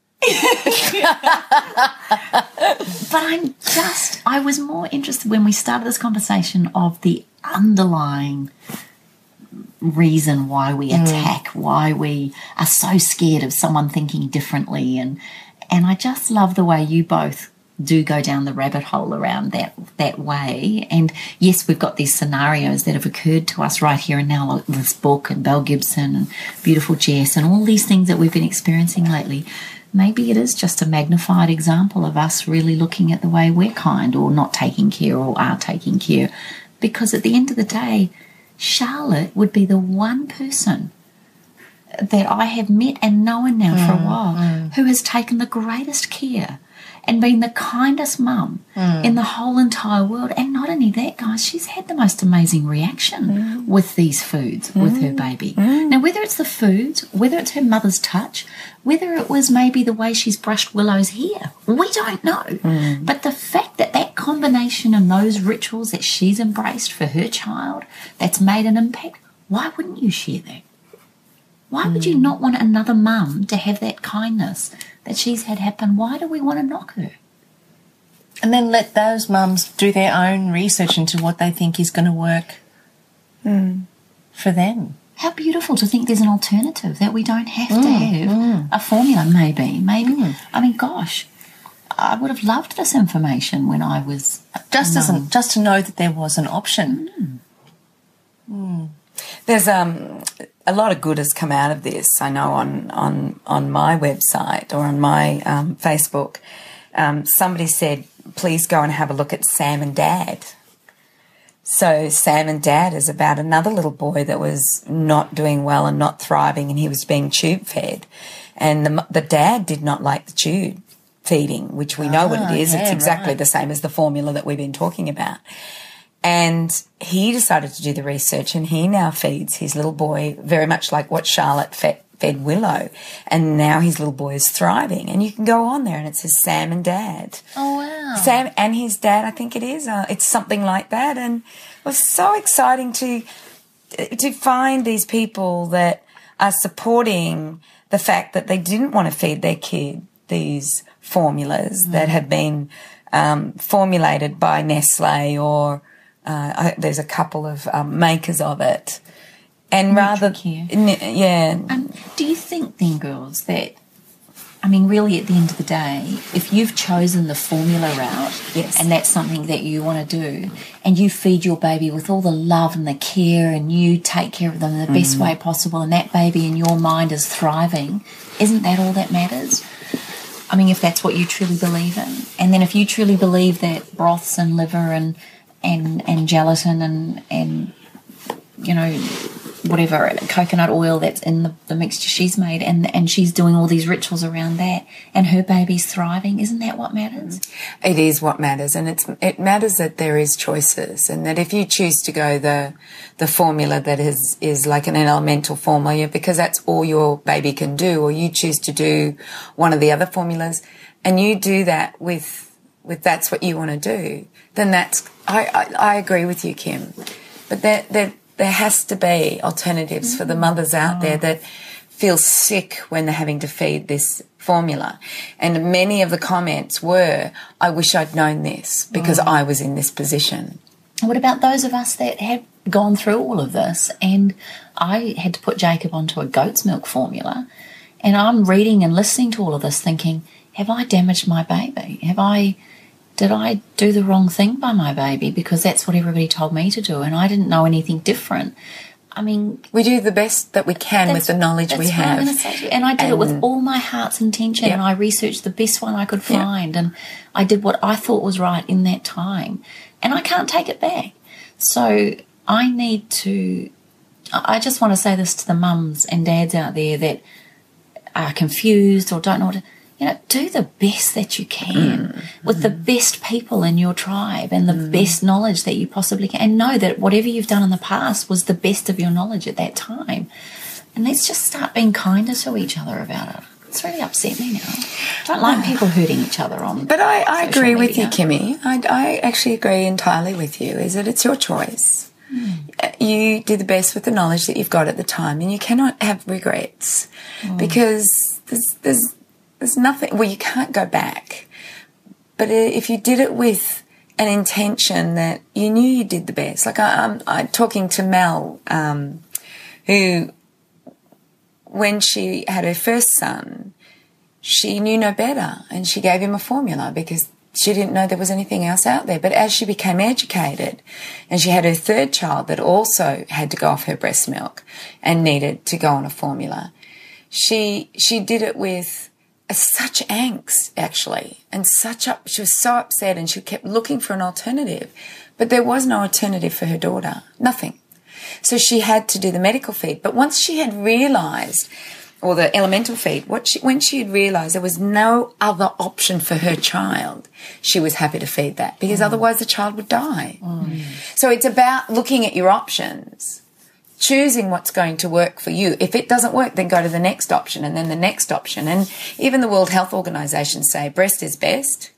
But I was more interested when we started this conversation of the underlying reason why we attack, why we are so scared of someone thinking differently. And I just love the way you both do go down the rabbit hole around that way. And yes, we've got these scenarios that have occurred to us right here and now, like this book and Belle Gibson and Beautiful Jess and all these things that we've been experiencing lately. Maybe it is just a magnified example of us really looking at the way we're kind or not taking care or are taking care. Because at the end of the day, Charlotte would be the one person that I have met and known now for a while who has taken the greatest care and been the kindest mum in the whole entire world. And not only that, guys, she's had the most amazing reaction with these foods, with her baby. Now, whether it's the foods, whether it's her mother's touch, whether it was maybe the way she's brushed Willow's hair, we don't know. But the fact that that combination and those rituals that she's embraced for her child, that's made an impact, why wouldn't you share that? Why would you not want another mum to have that kindness that she's had happen? Why do we want to knock her? And then let those mums do their own research into what they think is going to work for them. How beautiful to think there's an alternative, that we don't have to have a formula, maybe. I mean, gosh, I would have loved this information when I was Just to know that there was an option. There's a lot of good has come out of this. I know on my website or on my Facebook, somebody said, please go and have a look at Sam and Dad. So Sam and Dad is about another little boy that was not doing well and not thriving, and he was being tube fed. And the dad did not like the tube feeding, which we know what it is. It's exactly the same as the formula that we've been talking about. And he decided to do the research, and he now feeds his little boy very much like what Charlotte fed Willow. And now his little boy is thriving. And you can go on there and it says Sam and Dad. Oh, wow. Sam and his dad, I think it is. It's something like that. And it was so exciting to find these people that are supporting the fact that they didn't want to feed their kid these formulas that have been formulated by Nestle or... there's a couple of makers of it, and do you think then, girls, that really at the end of the day, if you've chosen the formula route, and that's something that you want to do, and you feed your baby with all the love and the care, and you take care of them in the best way possible, and that baby in your mind is thriving, isn't that all that matters? If that's what you truly believe in, and then if you truly believe that broths and liver and gelatin and whatever, coconut oil that's in the mixture she's made, and she's doing all these rituals around that, and her baby's thriving, isn't that what matters? It is what matters, and it matters that there is choices, and that if you choose to go the formula that is like an elemental formula because that's all your baby can do, or you choose to do one of the other formulas, and you do that with that's what you want to do, then that's I agree with you, Kim, but there has to be alternatives for the mothers out there that feel sick when they're having to feed this formula. And many of the comments were, I wish I'd known this because I was in this position. What about those of us that have gone through all of this? And I had to put Jacob onto a goat's milk formula, and I'm reading and listening to all of this thinking, have I damaged my baby? Did I do the wrong thing by my baby because that's what everybody told me to do and I didn't know anything different? I mean, we do the best that we can with the knowledge we have. I'm gonna say to you. And I did it with all my heart's intention, Yep. and I researched the best one I could find, and I did what I thought was right in that time, and I can't take it back. So I just want to say this to the mums and dads out there that are confused or don't know what to, do the best that you can with the best people in your tribe and the best knowledge that you possibly can. And know that whatever you've done in the past was the best of your knowledge at that time. And let's just start being kinder to each other about it. It's really upset me now. I don't like people hurting each other on. But I agree with you, media. Kimmy. I actually agree entirely with you, is that it's your choice. You do the best with the knowledge that you've got at the time, and you cannot have regrets because there's nothing. Well, you can't go back. But if you did it with an intention that you knew you did the best, like I'm talking to Mel, who, when she had her first son, she knew no better, and she gave him a formula because she didn't know there was anything else out there. But as she became educated and she had her third child that also had to go off her breast milk and needed to go on a formula, she did it with such angst, actually, and she was so upset, and she kept looking for an alternative. But there was no alternative for her daughter, nothing. So she had to do the medical feed. But once she had realised, or the elemental feed, when she had realised there was no other option for her child, she was happy to feed that, because otherwise the child would die. So it's about looking at your options, choosing what's going to work for you. If it doesn't work, then go to the next option, and then the next option. And even the World Health Organization say breast is best,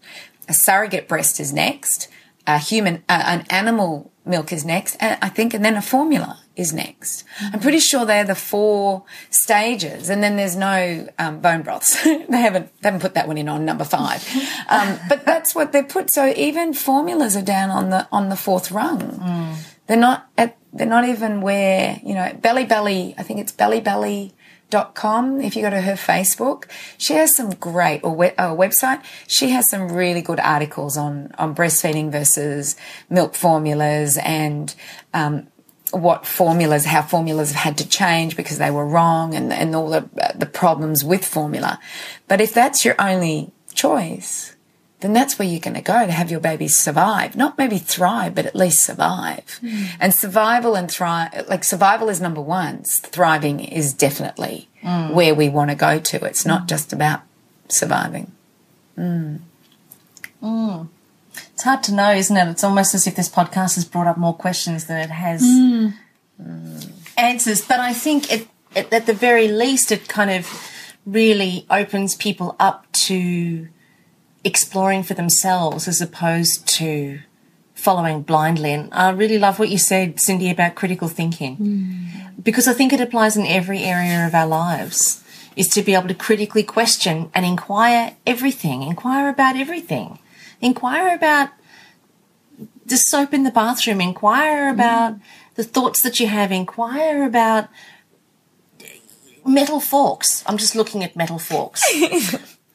a surrogate breast is next, an animal milk is next, and then a formula is next. I'm pretty sure they're the 4 stages, and then there's no bone broths. they haven't put that one in on number 5, but that's what they put. So even formulas are down on the 4th rung. They're not even where, Belly Belly. I think it's bellybelly.com. If you go to her Facebook, she has some great, or website, she has some really good articles on breastfeeding versus milk formulas, and how formulas have had to change because they were wrong, and all the problems with formula. But if that's your only choice, then that's where you're going to go to have your baby survive. Not maybe thrive, but at least survive. And survival is number 1. Thriving is definitely where we want to go to. It's not just about surviving. It's hard to know, isn't it? It's almost as if this podcast has brought up more questions than it has answers. But I think at the very least, it kind of really opens people up to exploring for themselves as opposed to following blindly. And I really love what you said, Cyndi, about critical thinking, because I think it applies in every area of our lives, is to be able to critically question and inquire about everything. Inquire about the soap in the bathroom. Inquire about the thoughts that you have. Inquire about metal forks. I'm just looking at metal forks.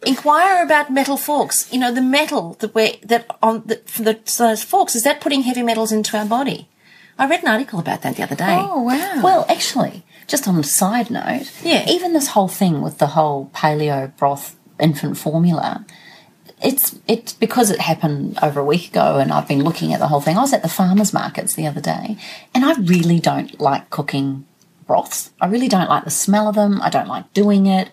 Inquire about metal forks. The metal those forks, is that putting heavy metals into our body? I read an article about that the other day. Oh, wow. Well, actually, just on a side note, even this whole thing with the whole Paleo broth infant formula, it's because it happened over a week ago, and I've been looking at the whole thing. I was at the farmers markets the other day, and I really don't like cooking broths. I really don't like the smell of them. I don't like doing it.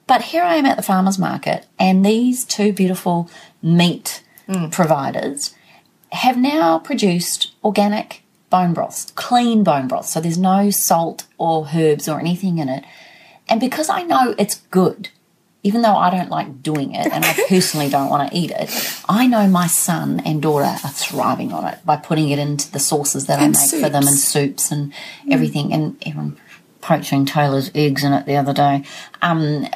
But here I am at the farmers market, and these 2 beautiful meat providers have now produced organic bone broths, clean bone broths. So there's no salt or herbs or anything in it. And because I know it's good, even though I don't like doing it and I personally don't want to eat it, I know my son and daughter are thriving on it by putting it into the sauces that I make for them, and soups and everything, and even poaching Taylor's eggs in it the other day. But I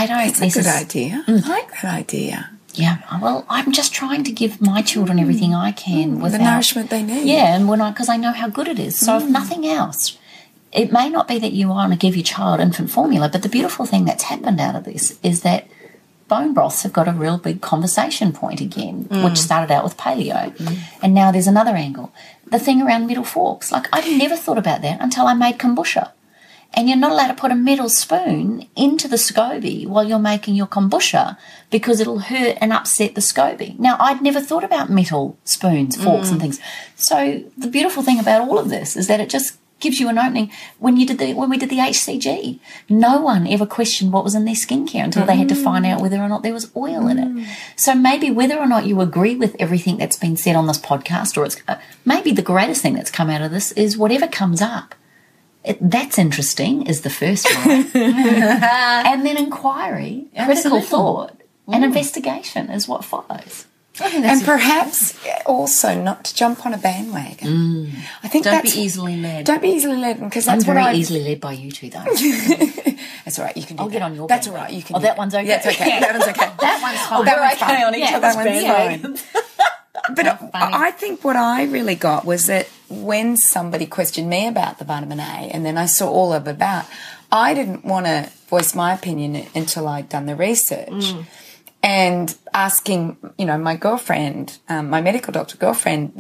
don't. That's a good idea. I like that idea. Yeah, well, I'm just trying to give my children everything I can with the nourishment they need. Yeah, and because I know how good it is. So if nothing else, it may not be that you want to give your child infant formula, but the beautiful thing that's happened out of this is that bone broths have got a real big conversation point again, which started out with paleo. And now there's another angle. The thing around metal forks. Like, I'd never thought about that until I made kombucha. And you're not allowed to put a metal spoon into the SCOBY while you're making your kombucha because it'll hurt and upset the SCOBY. Now, I'd never thought about metal spoons, forks and things. So the beautiful thing about all of this is that it just gives you an opening. When we did the HCG, no one ever questioned what was in their skincare until they had to find out whether or not there was oil in it. So maybe whether or not you agree with everything that's been said on this podcast, or it's maybe the greatest thing that's come out of this is whatever comes up. That's interesting is the first one. And then inquiry, critical thought, and investigation is what follows. And perhaps also not to jump on a bandwagon. I think Don't be easily led. Don't be easily led, because that's I'm very easily led by you two, though. That's all right. You can do I'll that. get on your That's bandwagon. all right. You can. Oh, do that one's okay. Yeah, it's okay. That one's okay. That one's fine. That one's okay fine. on each other's bandwagon. But I think what I really got was that when somebody questioned me about the vitamin A, and then I saw all of it about, I didn't want to voice my opinion until I'd done the research. And asking, my girlfriend, my medical doctor girlfriend,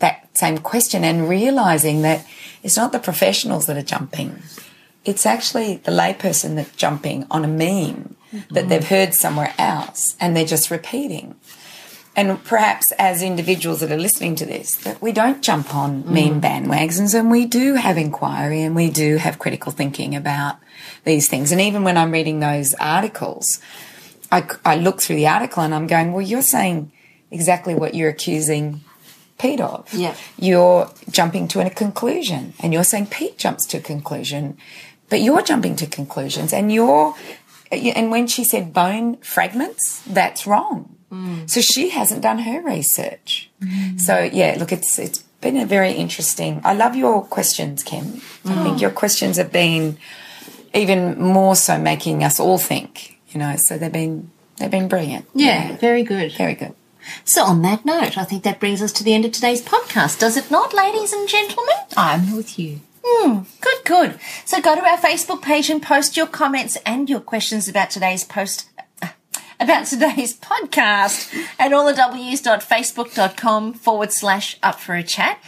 that same question, and realising that it's not the professionals that are jumping. It's actually the layperson that's jumping on a meme that they've heard somewhere else, and they're just repeating. And perhaps as individuals that are listening to this, that we don't jump on meme bandwagons, and we do have inquiry and we do have critical thinking about these things. And even when I'm reading those articles, I look through the article and I'm going, well, you're saying exactly what you're accusing Pete of. Yeah. You're jumping to a conclusion, and you're saying Pete jumps to a conclusion, but you're jumping to conclusions, and when she said bone fragments, that's wrong. So she hasn't done her research. So, yeah, look, it's been a very interesting... I love your questions, Kim. I think your questions have been even more so making us all think, so they've been brilliant. Yeah, very good. Very good. So on that note, I think that brings us to the end of today's podcast, does it not, ladies and gentlemen? I'm with you. Good. So go to our Facebook page and post your comments and your questions about today's podcast at allthews.facebook.com/up-for-a-chat.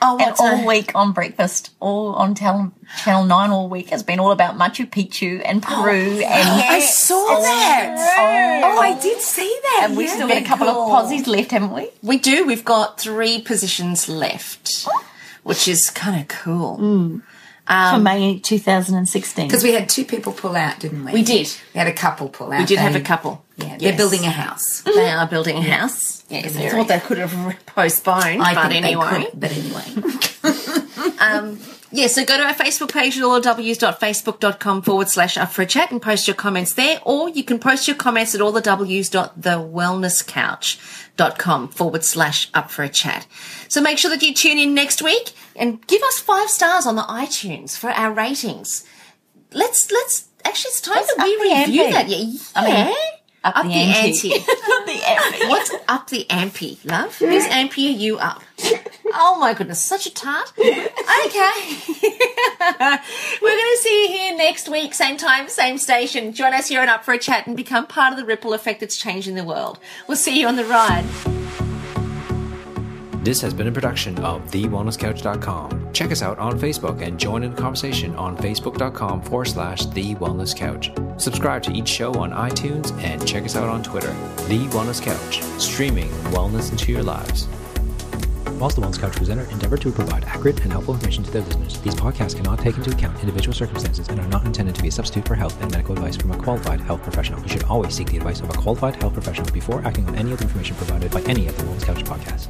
And all week on breakfast, all on Channel 9 all week has been all about Machu Picchu and Peru. I saw that. Oh, I did see that. And we've still got a couple of posies left, haven't we? We do. We've got 3 positions left, which is kind of cool. For May 2016. Because we had 2 people pull out, didn't we? We did. We had a couple pull out. We did have a couple. Yeah, they're building a house. They are building a house. Yes, I thought they could have postponed, but anyway. So go to our Facebook page at allthews.facebook.com/up-for-a-chat and post your comments there, or you can post your comments at allthews.thewellnesscouch.com/up-for-a-chat. So make sure that you tune in next week and give us 5 stars on the iTunes for our ratings. Let's actually, it's time that we review that. Up the ante. What's up the ampy, love? Whose ampy are you up? Oh my goodness, such a tart. Okay. We're going to see you here next week, same time, same station. Join us here on Up for a Chat and become part of the ripple effect that's changing the world. We'll see you on the ride. This has been a production of TheWellnessCouch.com. Check us out on Facebook and join in the conversation on Facebook.com/TheWellnessCouch. Subscribe to each show on iTunes and check us out on Twitter. The Wellness Couch, streaming wellness into your lives. Whilst the Wellness Couch presenter endeavor to provide accurate and helpful information to their listeners, these podcasts cannot take into account individual circumstances and are not intended to be a substitute for health and medical advice from a qualified health professional. You should always seek the advice of a qualified health professional before acting on any of the information provided by any of the Wellness Couch podcasts.